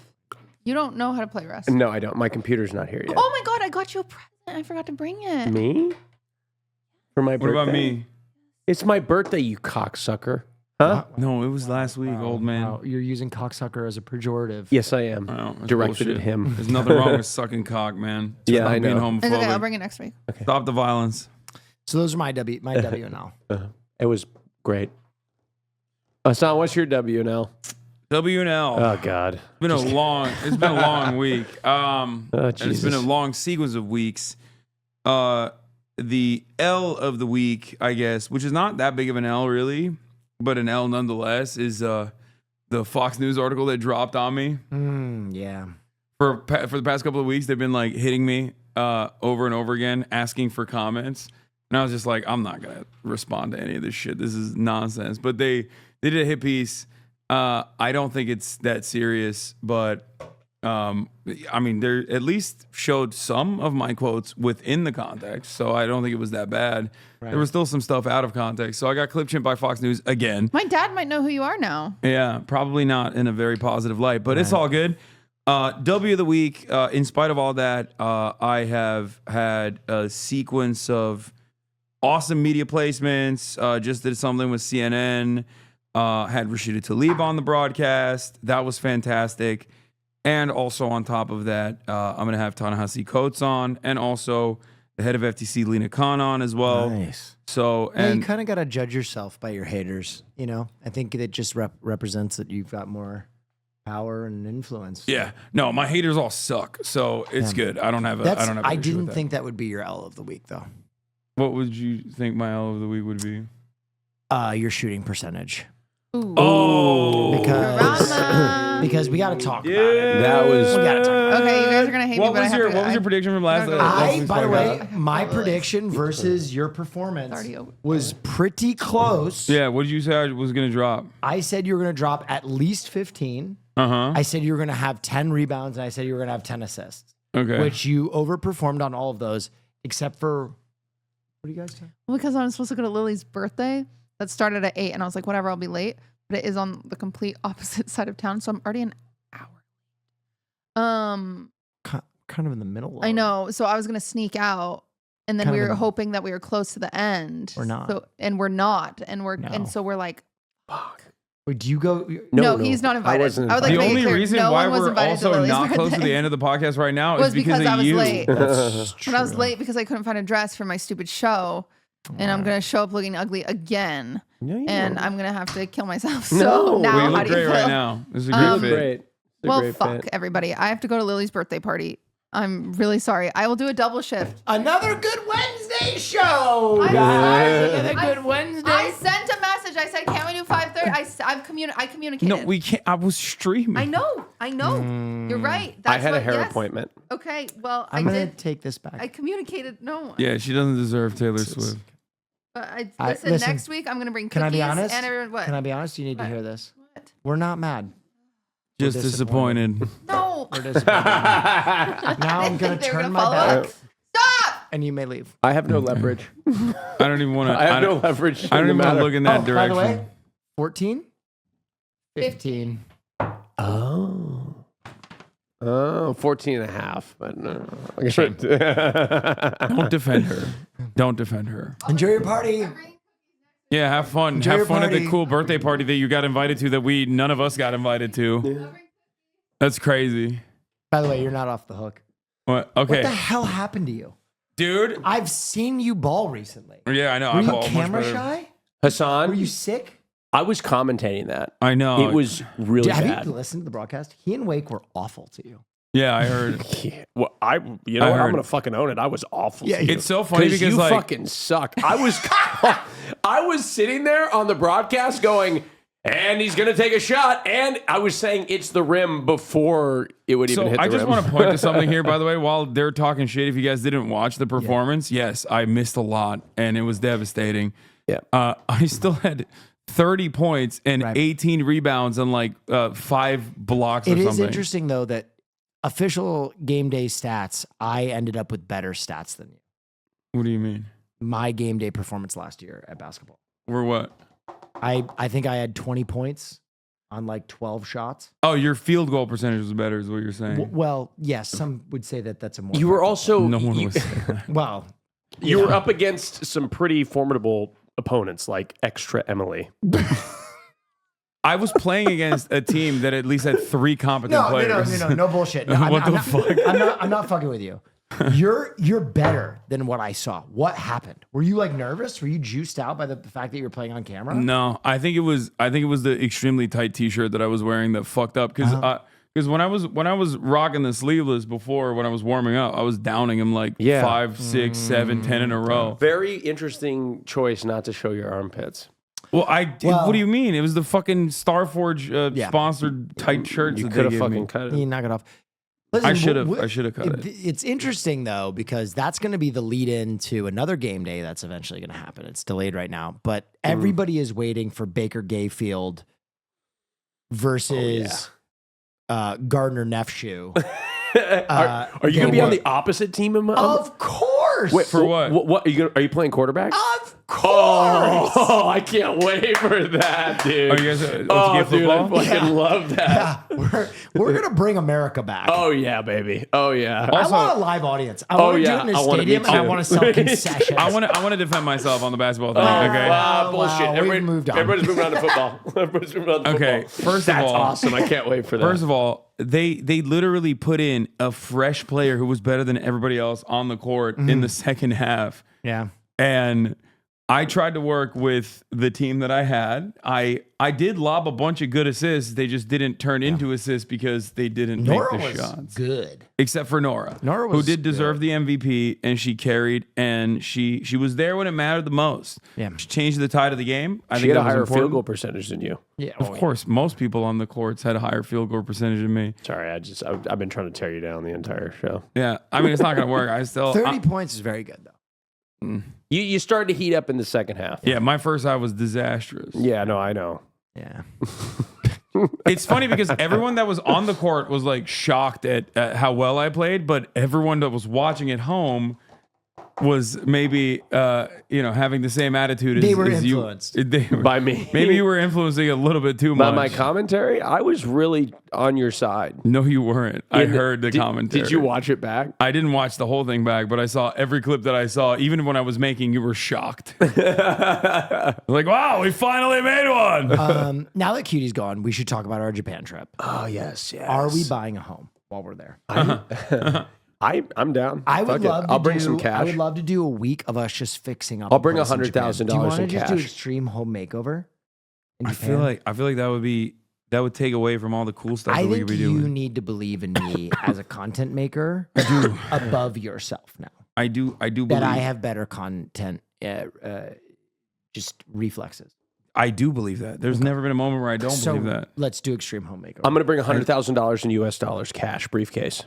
You don't know how to play Rust. No, I don't. My computer's not here yet. Oh my God, I got you a present. I forgot to bring it. Me? For my birthday? What about me? It's my birthday, you cocksucker. Huh? No, it was last week, old man. Wow, you're using cocksucker as a pejorative. Yes, I am. Oh, that's Directed bullshit. at him. There's nothing wrong with sucking cock, man. Yeah, I Being know. homophobic. It's okay, I'll bring it next week. Stop the violence. So those are my W and L. It was great. Hassan, what's your W and L? W and L. Oh God, It's been a long week. And it's been a Jesus. long sequence of weeks. The L of the week, I guess, which is not that big of an L really, but an L nonetheless, is the Fox News article that dropped on me. Yeah. For the past couple of weeks, they've been like hitting me over and over again, asking for comments. And I was just like, I'm not going to respond to any of this shit. This is nonsense. But they did a hit piece. I don't think it's that serious, but I mean, they at least showed some of my quotes within the context. So I don't think it was that bad. Right. There was still some stuff out of context. So I got clip chimped by Fox News again. My dad might know who you are now. Yeah, probably not in a very positive light, but it's all good. W of the week, in spite of all that, I have had a sequence of awesome media placements. Just did something with CNN. Had Rashida Tlaib on the broadcast. That was fantastic. And also on top of that, I'm going to have Ta-Nehisi Coates on, and also the head of FTC, Lena Khan, on as well. Nice. So, Yeah, and you kind of got to judge yourself by your haters. You know, I think it just represents that you've got more power and influence. yeah, no, my haters all suck. So it's good. I don't have a. I don't have. I didn't think that would be your L of the week, though. What would you think my L of the week would be? Your shooting percentage. Ooh. Oh, Because we got to talk about it. That was. We got to talk about it. Okay, you guys are gonna hate me, but I have to. What was your prediction from last? By the way, my prediction versus your performance was pretty close. Yeah, what did you say I was going to drop? I said you were going to drop at least 15. Uh-huh. I said you were going to have 10 rebounds, and I said you were going to have 10 assists. Okay. Which you overperformed on all of those, except for, what do you guys say? Well, because I'm supposed to go to Lily's birthday. That started at 8, and I was like, whatever, I'll be late. But it is on the complete opposite side of town, so I'm already an hour. Kind of in the middle. I know. So I was gonna sneak out, and then Kind we of were in the- hoping that we were close to the end. We're not. So, and we're not, and No. so we're like, fuck. Wait, do you go? No, he's not invited. I wasn't I would like The to make it only clear, reason no why one was we're invited to also Lily's not close to birthday. the end of the podcast right now was is because I of was you. late. That's But I was late because I couldn't find a dress for my stupid show. And I'm going to show up looking ugly again. And I'm going to have to kill myself. So now Well, you how look do you great feel? right now. This is a great fit. Great. Well, fuck everybody. I have to go to Lily's birthday party. I'm really sorry. I will do a double shift. Another good Wednesday show, I'm guys. sorry. Another good Wednesday. I sent a message. I said, "Can we do 5:30?" I communicated. No, we can't. I was streaming. I know. You're right. I had a hair yes. appointment. Okay. Well, I'm I gonna did. take this back. I communicated. No. Yeah, she doesn't deserve Taylor Swift. But Listen, next week I'm gonna bring Can I cookies be honest? and everyone. What? Can I be honest? You need to What? hear this. What? We're not mad. Just disappointed. No. We're disappointed. Now I'm gonna think they were turn gonna my follow back, up. Stop. and you may leave. I have no leverage. I don't even want to. I have no leverage. I don't even want to look in that By direction. the way, 14, 15. Oh. 14 and a half. But no. Don't defend her. Don't defend her. Enjoy your party. Yeah, have fun. Enjoy have your fun at the party. cool birthday party that you got invited to that none of us got invited to. That's crazy. By the way, you're not off the hook. What? What Okay, the hell happened to you? dude. I've seen you ball recently. Yeah, I know. Were I'm you all much camera better. shy? Hassan, Were you sick? I was commentating that. I know. It was really Have bad. you listened to the broadcast? He and Wake were awful to you. Yeah, I heard. Yeah. Well, you know I what? I'm heard. gonna fucking own it. I was awful. Yeah, to you. It's so funny because you like fucking suck. I was sitting there on the broadcast going, and he's gonna take a shot, and I was saying it's the rim before it would even So hit the I rim. just want to point to something here, by the way. While they're talking shit, if you guys didn't watch the performance, yes, I missed a lot, and it was devastating. Yeah. I still had 30 points and 18 rebounds and like 5 blocks or It something. is interesting, though, that official game day stats, I ended up with better stats than you. What do you mean? My game day performance last year at basketball. We're what? I think I had 20 points on like 12 shots. Oh, your field goal percentage was better, is what you're saying. Well, yes, some would say that that's a more. You were also No one was saying that. Well, you were up against some pretty formidable opponents like Extra Emily. I was playing against a team that at least had 3 competent players. no bullshit. No, What I'm the not, fuck? I'm not fucking with you. You're better than what I saw. What happened? Were you like nervous? Were you juiced out by the fact that you were playing on camera? No, I think it was the extremely tight T-shirt that I was wearing that fucked up because when I was rocking the sleeveless before when I was warming up, I was downing them like 5, 6, 7, 10 in a row. Very interesting choice not to show your armpits. Well, what do you mean? It was the fucking Starforge sponsored tight shirts. You that could they have gave fucking me. cut it. You knock it off. Listen, I should have cut it. It's interesting though because that's going to be the lead in to another game day that's eventually going to happen. It's delayed right now, but everybody is waiting for Baker Gayfield versus Gardner Neffshoe. Are you going to be on the opposite team? Of course. Wait, For what? What are you playing quarterback? Of course. Oh, I can't wait for that, dude. Are you guys dude, football? I fucking love that. Yeah, we're going to bring America back. Oh yeah, baby. Oh yeah. I want a live audience. I want to do it in a stadium and I want to sell concessions. I want to defend myself on the basketball thing. Okay. Bullshit. We've moved on. Everybody's moving on to football. Everybody's moving on to Okay, football. first of That's all- awesome. I can't wait for that. First of all, they literally put in a fresh player who was better than everybody else on the court in the second half. Yeah. And I tried to work with the team that I had. I did lob a bunch of good assists. They just didn't turn into assists because they didn't Nora make the was shots. good. Except for Nora. Nora who was did deserve the MVP, and she carried, and she was there when it mattered the most. Yeah. She changed the tide of the game. I she think had that a was higher important. field goal percentage than you. Yeah. Of course, most people on the courts had a higher field goal percentage than me. Sorry, I've been trying to tear you down the entire show. Yeah, I mean it's not going to work. 30 points is very good though. You started to heat up in the second half. Yeah, my first half was disastrous. Yeah, no, I know. Yeah. It's funny because everyone that was on the court was like shocked at how well I played, but everyone that was watching at home was maybe having the same attitude They were as influenced. By me. Maybe you were influencing a little bit too much. By my commentary, I was really on your side. No, you weren't. I heard the commentary. Did you watch it back? I didn't watch the whole thing back, but I saw every clip that I saw. Even when I was making, you were shocked. Like, wow, we finally made one. Now that Cutie's gone, we should talk about our Japan trip. Oh, yes. Are we buying a home while we're there? I'm down. I would love. I'll bring some cash. I would love to do a week of us just fixing up. I'll bring $100,000 in Do you want cash. to just do extreme home makeover? I feel like that would take away from all the cool stuff that we could be doing. You need to believe in me as a content maker above yourself now. I do believe that I have better content, just reflexes. I do believe that. There's never been a moment where I don't believe that. Let's do extreme home makeover. I'm going to bring $100,000 in US dollars cash briefcase.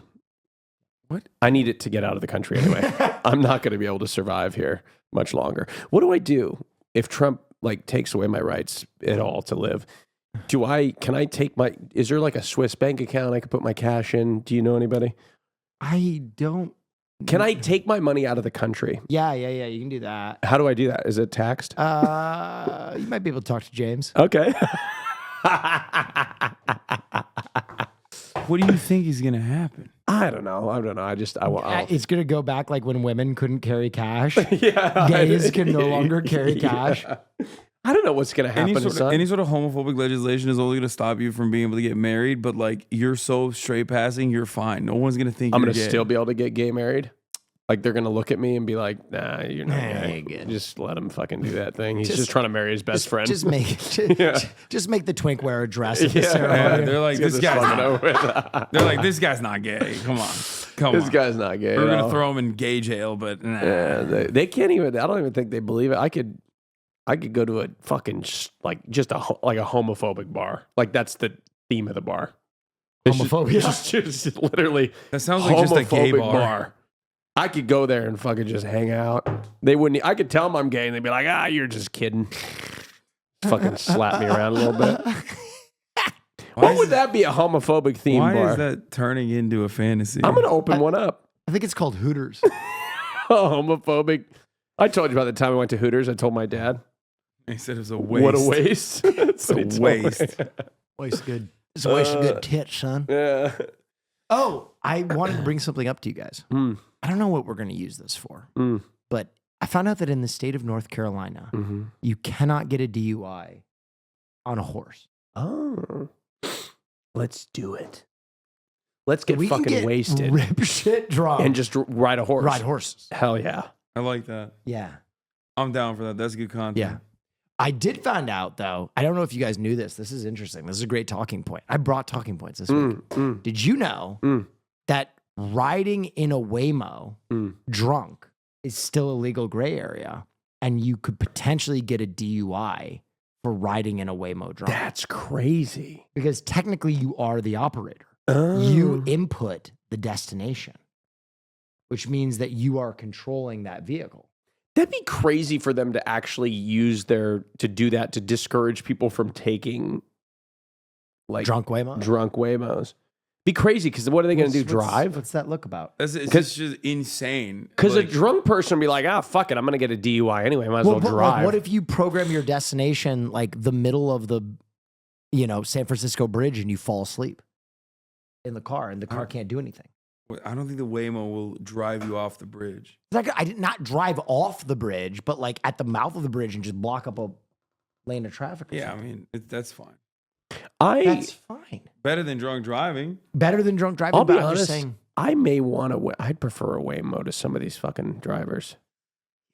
What? I need it to get out of the country anyway. I'm not going to be able to survive here much longer. What do I do if Trump takes away my rights at all to live? Can I take is there a Swiss bank account I could put my cash in? Do you know anybody? I don't. Can I take my money out of the country? Yeah. You can do that. How do I do that? Is it taxed? You might be able to talk to James. Okay. What do you think is going to happen? I don't know. It's going to go back like when women couldn't carry cash. Yeah. Gays can no longer carry cash. I don't know what's going to happen. Any sort of homophobic legislation is only going to stop you from being able to get married. But you're so straight passing, you're fine. No one's going to think I'm going to to still be able to get gay married. They're going to look at me and be like, nah, you're not gay. Just let him fucking do that thing. He's just trying to marry his best friend. Just make the twink wear a dress at the ceremony. They're like, this guy's not gay. Come on. This guy's not gay. We're going to throw him in gay jail, but nah. Yeah, they can't even, I don't even think they believe it. I could go to a fucking, just a homophobic bar. That's the theme of the bar. Homophobia? Just literally. That sounds like just a gay bar. I could go there and fucking just hang out. They wouldn't. I could tell them I'm gay, and they'd be like, "You're just kidding." Fucking slap me around a little bit. What would that be a homophobic theme bar? Why is that turning into a fantasy? I'm gonna open one up. I think it's called Hooters. Homophobic. I told you about the time I went to Hooters. I told my dad. He said it was a waste. What a waste. It's a waste. Waste good. It's a waste of good tits, son. Yeah. Oh, I wanted to bring something up to you guys. I don't know what we're going to use this for, but I found out that in the state of North Carolina, you cannot get a DUI on a horse. Oh, let's do it. Let's get fucking wasted. Rip shit drunk. And just ride a horse. Ride horses. Hell yeah. I like that. Yeah. I'm down for that. That's good content. Yeah. I did find out, though, I don't know if you guys knew this. This is interesting. This is a great talking point. I brought talking points this week. Did you know that riding in a waymo drunk is still a legal gray area, and you could potentially get a DUI for riding in a waymo drunk? That's crazy. Because technically you are the operator. You input the destination, which means that you are controlling that vehicle. That'd be crazy for them to actually use to do that, to discourage people from taking drunk waymos. Drunk waymos. Be crazy, because what are they going to do? Drive? What's that look about? It's just insane. Because a drunk person would be like, fuck it, I'm going to get a DUI anyway. Might as well drive. What if you program your destination the middle of the, San Francisco Bridge, and you fall asleep in the car, and the car can't do anything? I don't think the Waymo will drive you off the bridge. I did not drive off the bridge, but at the mouth of the bridge and just block up a lane of traffic. Yeah, I mean, that's fine. That's fine. Better than drunk driving. Better than drunk driving. I'll be honest. Just saying, I may want to. I'd prefer a Waymo to some of these fucking drivers.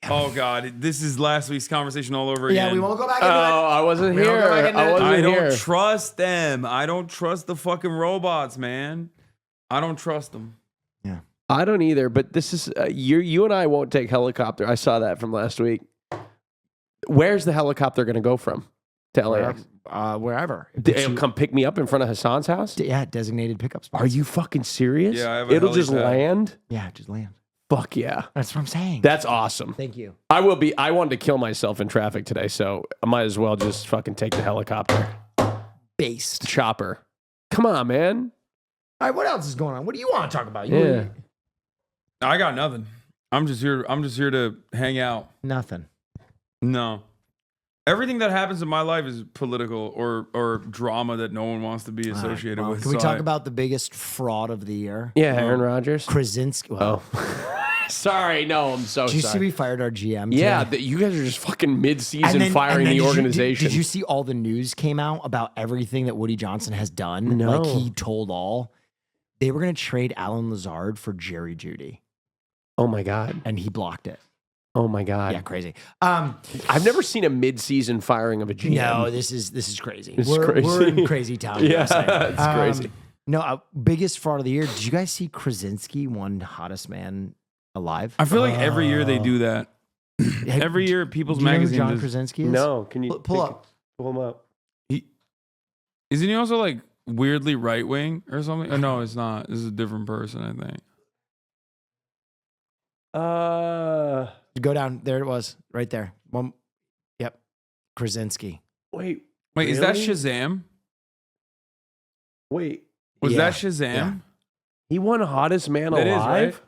Oh God, this is last week's conversation all over again. Yeah, we won't go back into it. I wasn't here. I don't trust them. I don't trust the fucking robots, man. I don't trust them. Yeah, I don't either. But this is you and I won't take helicopter. I saw that from last week. Where's the helicopter going to go from? To LAX? Wherever. It'll come pick me up in front of Hasan's house? Yeah, designated pickup spot. Are you fucking serious? Yeah, I have a It'll just land? Yeah, just land. Fuck yeah. That's what I'm saying. That's awesome. Thank you. I wanted to kill myself in traffic today, so I might as well just fucking take the helicopter. Based. Chopper. Come on, man. All right, what else is going on? What do you want to talk about? Yeah. I got nothing. I'm just here to hang out. Nothing. No. Everything that happens in my life is political or drama that no one wants to be associated with. Can we talk about the biggest fraud of the year? Yeah, Aaron Rodgers. Krasinski. Well, sorry, no, I'm so sorry. Did you see we fired our GM? Yeah, you guys are just fucking mid-season firing the organization. Did you see all the news came out about everything that Woody Johnson has done? No. Like he told all. They were going to trade Alan Lazard for Jerry Jeudy. Oh my God. And he blocked it. Oh my God. Yeah, crazy. I've never seen a mid-season firing of a GM. No, this is crazy. This is crazy. We're in crazy town. Yeah, it's crazy. No, biggest fraud of the year. Did you guys see Krasinski won hottest man alive? I feel like every year they do that. Every year, People's Magazine. John Krasinski is? No, can you pull up? Pull him up. Isn't he also like weirdly right wing or something? Oh, no, it's not. This is a different person, I think. Go down. There it was. Right there. One. Yep. Krasinski. Wait, is that Shazam? Wait. Was that Shazam? Yeah. He won hottest man That is, alive? right?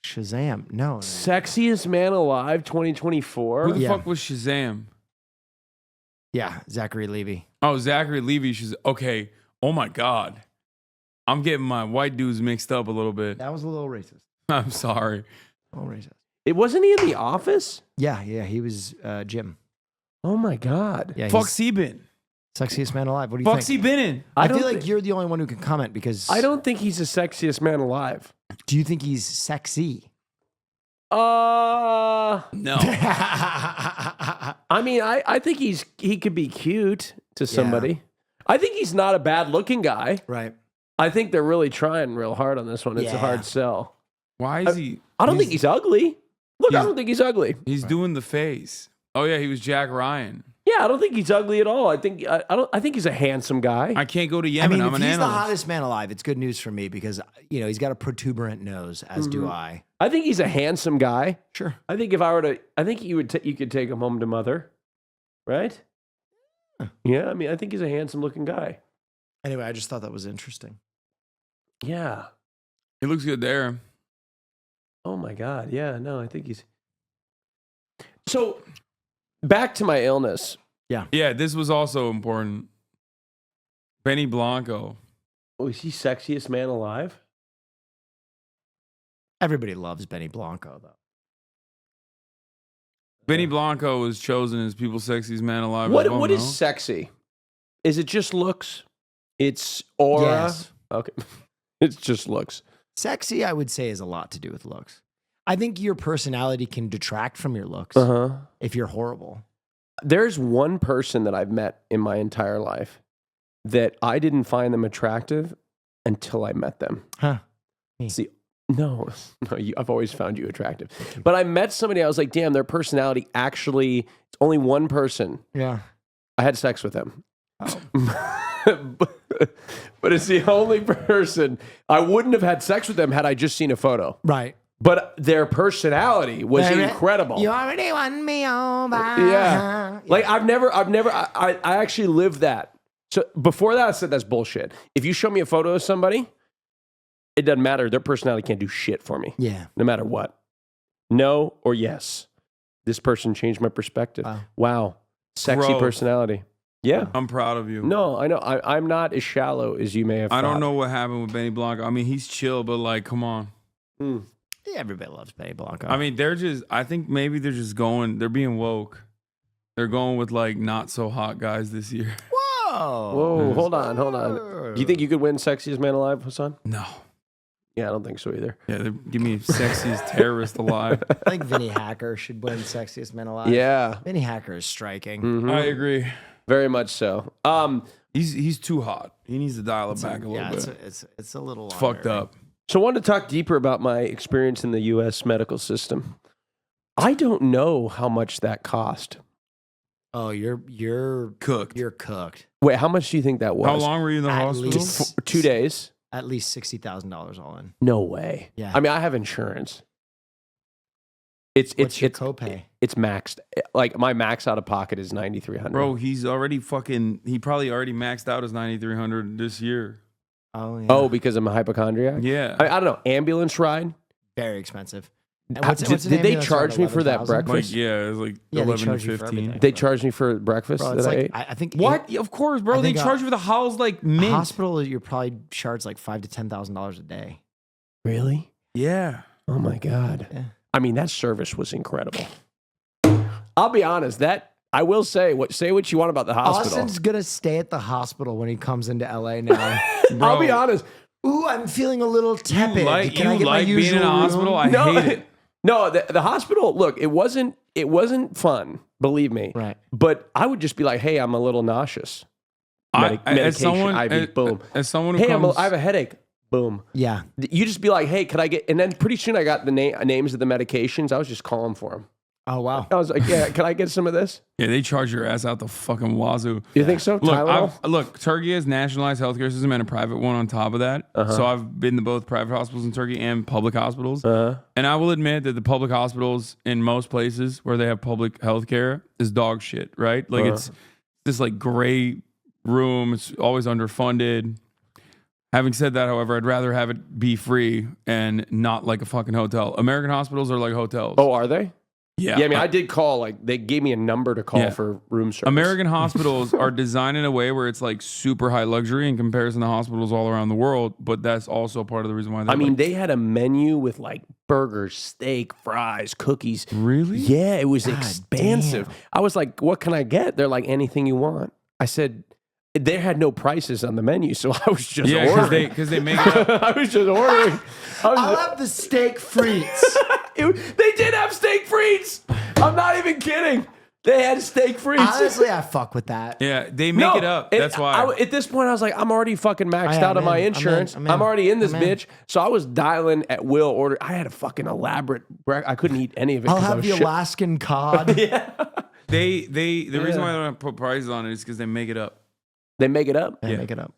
Shazam. No. Sexiest man alive 2024? Who the fuck was Shazam? Yeah, Zachary Levi. Oh, Zachary Levi. Okay. Oh my God. I'm getting my white dudes mixed up a little bit. That was a little racist. I'm sorry. A little racist. It wasn't he in The Office? Yeah, he was Jim. Oh my God. Yeah, Fuck's he been? Sexiest man alive. What do you Fuck's think? he been in? I feel like you're the only one who can comment because I don't think he's the sexiest man alive. Do you think he's sexy? No. I mean, I think he could be cute to somebody. Yeah. I think he's not a bad looking guy. Right. I think they're really trying real hard on this one. It's a hard sell. Why is he? I don't think he's ugly. Look, I don't think he's ugly. He's doing the face. Oh yeah, he was Jack Ryan. Yeah, I don't think he's ugly at all. I think he's a handsome guy. I can't go to Yemen. I'm if an he's analyst. the hottest man alive, it's good news for me because he's got a protuberant nose, as do I. I think he's a handsome guy. Sure. I think I think you could take him home to mother, right? Yeah, I mean, I think he's a handsome looking guy. Anyway, I just thought that was interesting. Yeah. He looks good there. Oh my God. Yeah, no, I think he's. So, back to my illness. Yeah. Yeah, this was also important. Benny Blanco. Oh, is he sexiest man alive? Everybody loves Benny Blanco, though. Benny Blanco was chosen as people's sexiest man alive. What is sexy? Is it just looks? It's aura? Yes. Okay. It's just looks. Sexy, I would say, is a lot to do with looks. I think your personality can detract from your looks if you're horrible. There's one person that I've met in my entire life that I didn't find them attractive until I met them. Huh. See, no, I've always found you attractive. But I met somebody, I was like, damn, their personality actually, it's only one person. Yeah. I had sex with them. Oh. But it's the only person. I wouldn't have had sex with them had I just seen a photo. Right. But their personality was incredible. You already won me over. Yeah. Like I actually lived that. So before that, I said that's bullshit. If you show me a photo of somebody, it doesn't matter. Their personality can't do shit for me. Yeah. No matter what. No or yes. This person changed my perspective. Wow. Sexy Growth. personality. Yeah. I'm proud of you. No, I know. I'm not as shallow as you may have thought. I don't know what happened with Benny Blanco. I mean, he's chill, but like, come on. Mm. Yeah, everybody loves Benny Blanco. I mean, I think maybe they're being woke. They're going with like not so hot guys this year. Whoa. Hold on. Do you think you could win Sexiest Man Alive, Hasan? No. Yeah, I don't think so either. Yeah, give me sexiest terrorist alive. I think Vinny Hacker should win Sexiest Man Alive. Yeah. Vinny Hacker is striking. Mm-hmm. I agree. Very much so. He's too hot. He needs to dial it back a little bit. It's a little fucked up. So I wanted to talk deeper about my experience in the U.S. medical system. I don't know how much that cost. Oh, you're cooked. You're cooked. Wait, how much do you think that was? How long were you in the hospital? 2 days. At least $60,000 all in. No way. Yeah. I mean, I have insurance. What's your copay? It's maxed. Like my max out of pocket is $9,300. Bro, he probably already maxed out his $9,300 this year. Oh yeah. Oh, because I'm a hypochondriac? Yeah. I don't know. Ambulance ride? Very expensive. Did they charge me for that breakfast? Like, yeah, it was like Yeah, they 11 to charge you for 15. everything. They charged me for breakfast Bro, that it's I like, ate? I think What? Of course, bro. I They think, charge you for the house like mint. hospital, you're probably charged like $5,000 to $10,000 a day. Really? Yeah. Oh my God. Yeah. I mean, that service was incredible. I'll be honest, I will say what you want about the hospital. Austin's gonna stay at the hospital when he comes into LA now. I'll be honest. Ooh, I'm feeling a little tepid. You like, Can I get my being in usual a hospital? room? I hate it. No, the hospital, look, it wasn't fun, believe me. Right. But I would just be like, hey, I'm a little nauseous. As Medication, someone, IV, boom. As someone who Hey, comes, I have a headache. Boom. Yeah. You just be like, hey, could I get, and then pretty soon I got the names of the medications. I was just calling for them. Oh, wow. I was like, yeah, can I get some of this? yeah, they charge your ass out the fucking wazoo. You think so? Look, Turkey has nationalized healthcare system and a private one on top of that. So I've been to both private hospitals in Turkey and public hospitals. And I will admit that the public hospitals in most places where they have public healthcare is dog shit, right? Like it's this like gray room. It's always underfunded. Having said that, however, I'd rather have it be free and not like a fucking hotel. American hospitals are like hotels. Oh, are they? Yeah. Yeah, I mean, I did call, like, they gave me a number to call for room service. American hospitals are designed in a way where it's like super high luxury in comparison to hospitals all around the world, but that's also part of the reason why they had a menu with like burgers, steak, fries, cookies. Really? Yeah, it was expansive. damn. I was like, what can I get? They're like, anything you want. I said, they had no prices on the menu, so I was just ordering. because they make it up. I was just ordering. I'll have the steak frites. They did have steak frites. I'm not even kidding. They had steak frites. Honestly, I fuck with that. Yeah, they make it up. That's why. At this point, I was like, I'm already fucking maxed out on my insurance. I'm already in this bitch. So I was dialing at will order. I had a fucking elaborate I couldn't eat any of it. I'll have the Alaskan cod. Yeah. The reason why they don't put prices on it is because they make it up. They make it up? They make it up.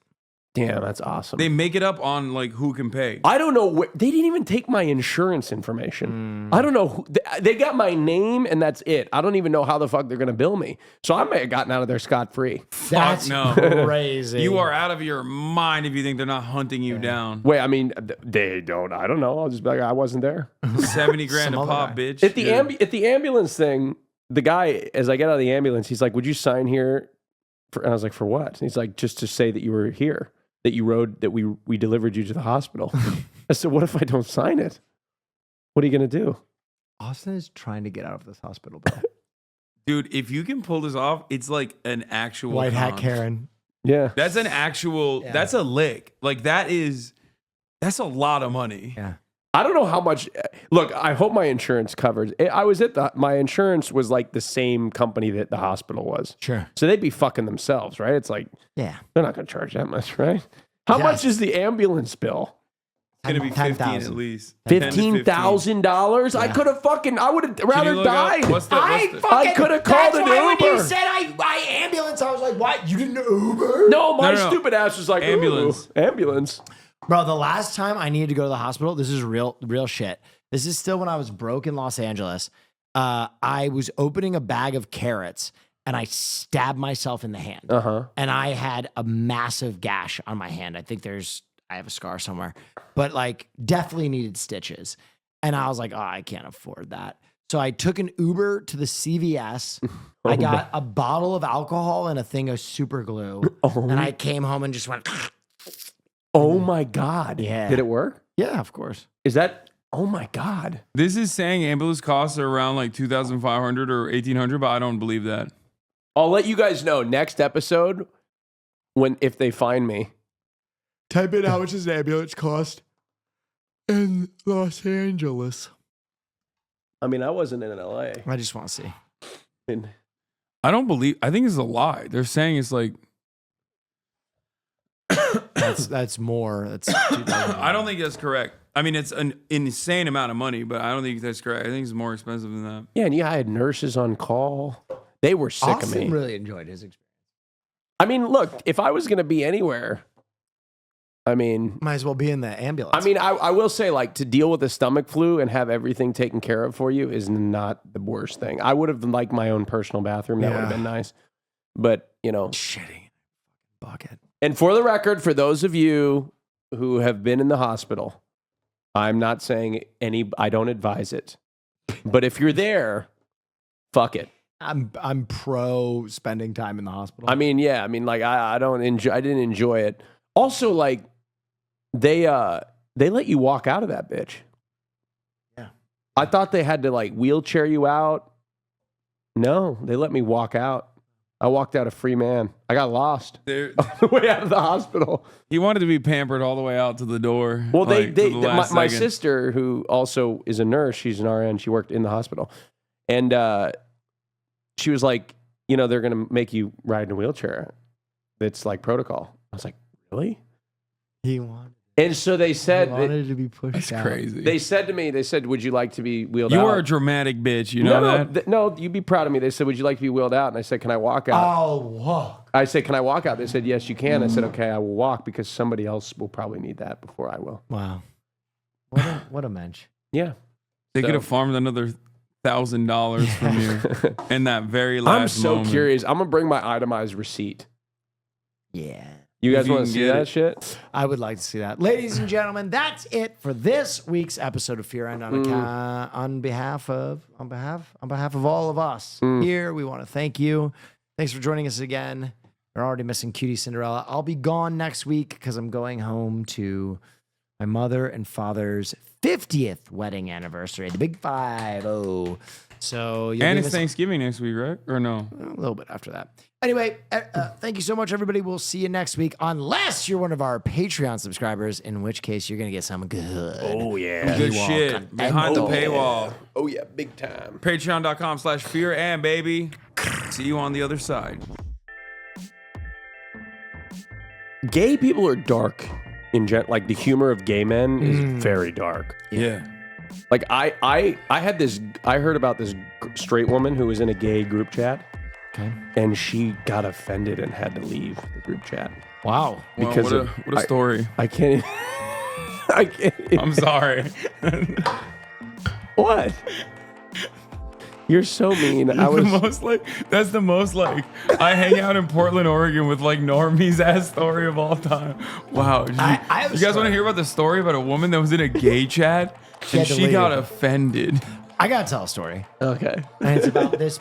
Damn, that's awesome. They make it up on like who can pay. I don't know. They didn't even take my insurance information. I don't know. They got my name and that's it. I don't even know how the fuck they're going to bill me. So I may have gotten out of there scot-free. That's crazy. You are out of your mind if you think they're not hunting you down. Wait, I mean, they don't. I don't know. I'll just be like, I wasn't there. 70 grand a pop, bitch. At the ambulance thing, the guy, as I get out of the ambulance, he's like, would you sign here? And I was like, for what? And he's like, just to say that you were here. That you rode, that we delivered you to the hospital. I said, what if I don't sign it? What are you going to do? Austin is trying to get out of this hospital, bro. Dude, if you can pull this off, it's like an actual White hat con. Karen. Yeah. That's an actual, that's a lick. Like that's a lot of money. Yeah. I don't know how much. Look, I hope my insurance covers. I was at my insurance was like the same company that the hospital was. Sure. So they'd be fucking themselves, right? It's like, yeah, they're not going to charge that much, right? How much is the ambulance bill? It's going to be 15 at least. $15,000? I could have I would have rather died. I could have called an Uber. When you said I ambulance, I was like, what? You didn't Uber? No, my stupid ass was like, ambulance. Ambulance. Bro, the last time I needed to go to the hospital, this is real shit. This is still when I was broke in Los Angeles. I was opening a bag of carrots and I stabbed myself in the hand. And I had a massive gash on my hand. I think I have a scar somewhere, but like definitely needed stitches. And I was like, oh, I can't afford that. So I took an Uber to the CVS. I got a bottle of alcohol and a thing of super glue. And I came home and just went... Oh my God. Yeah. Did it work? Yeah, of course. Is that, oh my God. This is saying ambulance costs are around like $2,500 or $1,800, but I don't believe that. I'll let you guys know next episode if they find me. Type in how much does an ambulance cost in Los Angeles. I mean, I wasn't in LA. I just want to see. I think it's a lie. They're saying it's like, that's more. That's I don't think that's correct. I mean, it's an insane amount of money, but I don't think that's correct. I think it's more expensive than that. Yeah, and I had nurses on call. They were sick of me. Austin really enjoyed his experience. I mean, look, if I was going to be anywhere, I mean... Might as well be in the ambulance. I mean, I will say, like, to deal with a stomach flu and have everything taken care of for you is not the worst thing. I would have liked my own personal bathroom. That would have been nice. But, shitting bucket. And for the record, for those of you who have been in the hospital, I'm not saying I don't advise it. But if you're there, fuck it. I'm pro spending time in the hospital. I mean, yeah. I mean, like I didn't enjoy it. Also, like they let you walk out of that bitch. Yeah. I thought they had to like wheelchair you out. No, they let me walk out. I walked out a free man. I got lost on the way out of the hospital. He wanted to be pampered all the way out to the door. Well, my my sister, who also is a nurse, she's an RN. She worked in the hospital, and she was like, you know, they're gonna make you ride in a wheelchair. It's like protocol. I was like, really? He wanted. And so they said, he wanted to be pushed out. Crazy. They said to me, would you like to be wheeled out? You are a dramatic bitch. You know that? No, you'd be proud of me. They said, would you like to be wheeled out? And I said, can I walk out? I'll walk. I said, can I walk out? They said, yes, you can. I said, okay, I will walk because somebody else will probably need that before I will. Wow. What a mensch. Yeah. They could have farmed another $1,000 from you in that very last moment. I'm so curious. I'm going to bring my itemized receipt. Yeah. You guys want to see that shit? I would like to see that. Ladies and gentlemen, that's it for this week's episode of Fear and on behalf of all of us here, we want to thank you. Thanks for joining us again. We're already missing QTCinderella. I'll be gone next week because I'm going home to my mother and father's 50th wedding anniversary, the big 5-0. So and it's Thanksgiving next week, right? Or no? A little bit after that. Anyway, thank you so much, everybody. We'll see you next week, unless you're one of our Patreon subscribers, in which case you're going to get some good. Oh, yeah. Good shit. Behind the paywall. Oh, yeah. Big time. Patreon.com/fear and baby. See you on the other side. Gay people are dark in general. Like the humor of gay men is very dark. Yeah. Like I heard about this straight woman who was in a gay group chat. Okay. And she got offended and had to leave the group chat. Wow. Because what a story. I can't. I'm sorry. What? You're so mean. That's the most like I hang out in Portland, Oregon with like normies ass story of all time. Wow. You guys want to hear about the story about a woman that was in a gay chat and she got offended? I gotta tell a story. Okay. And it's about this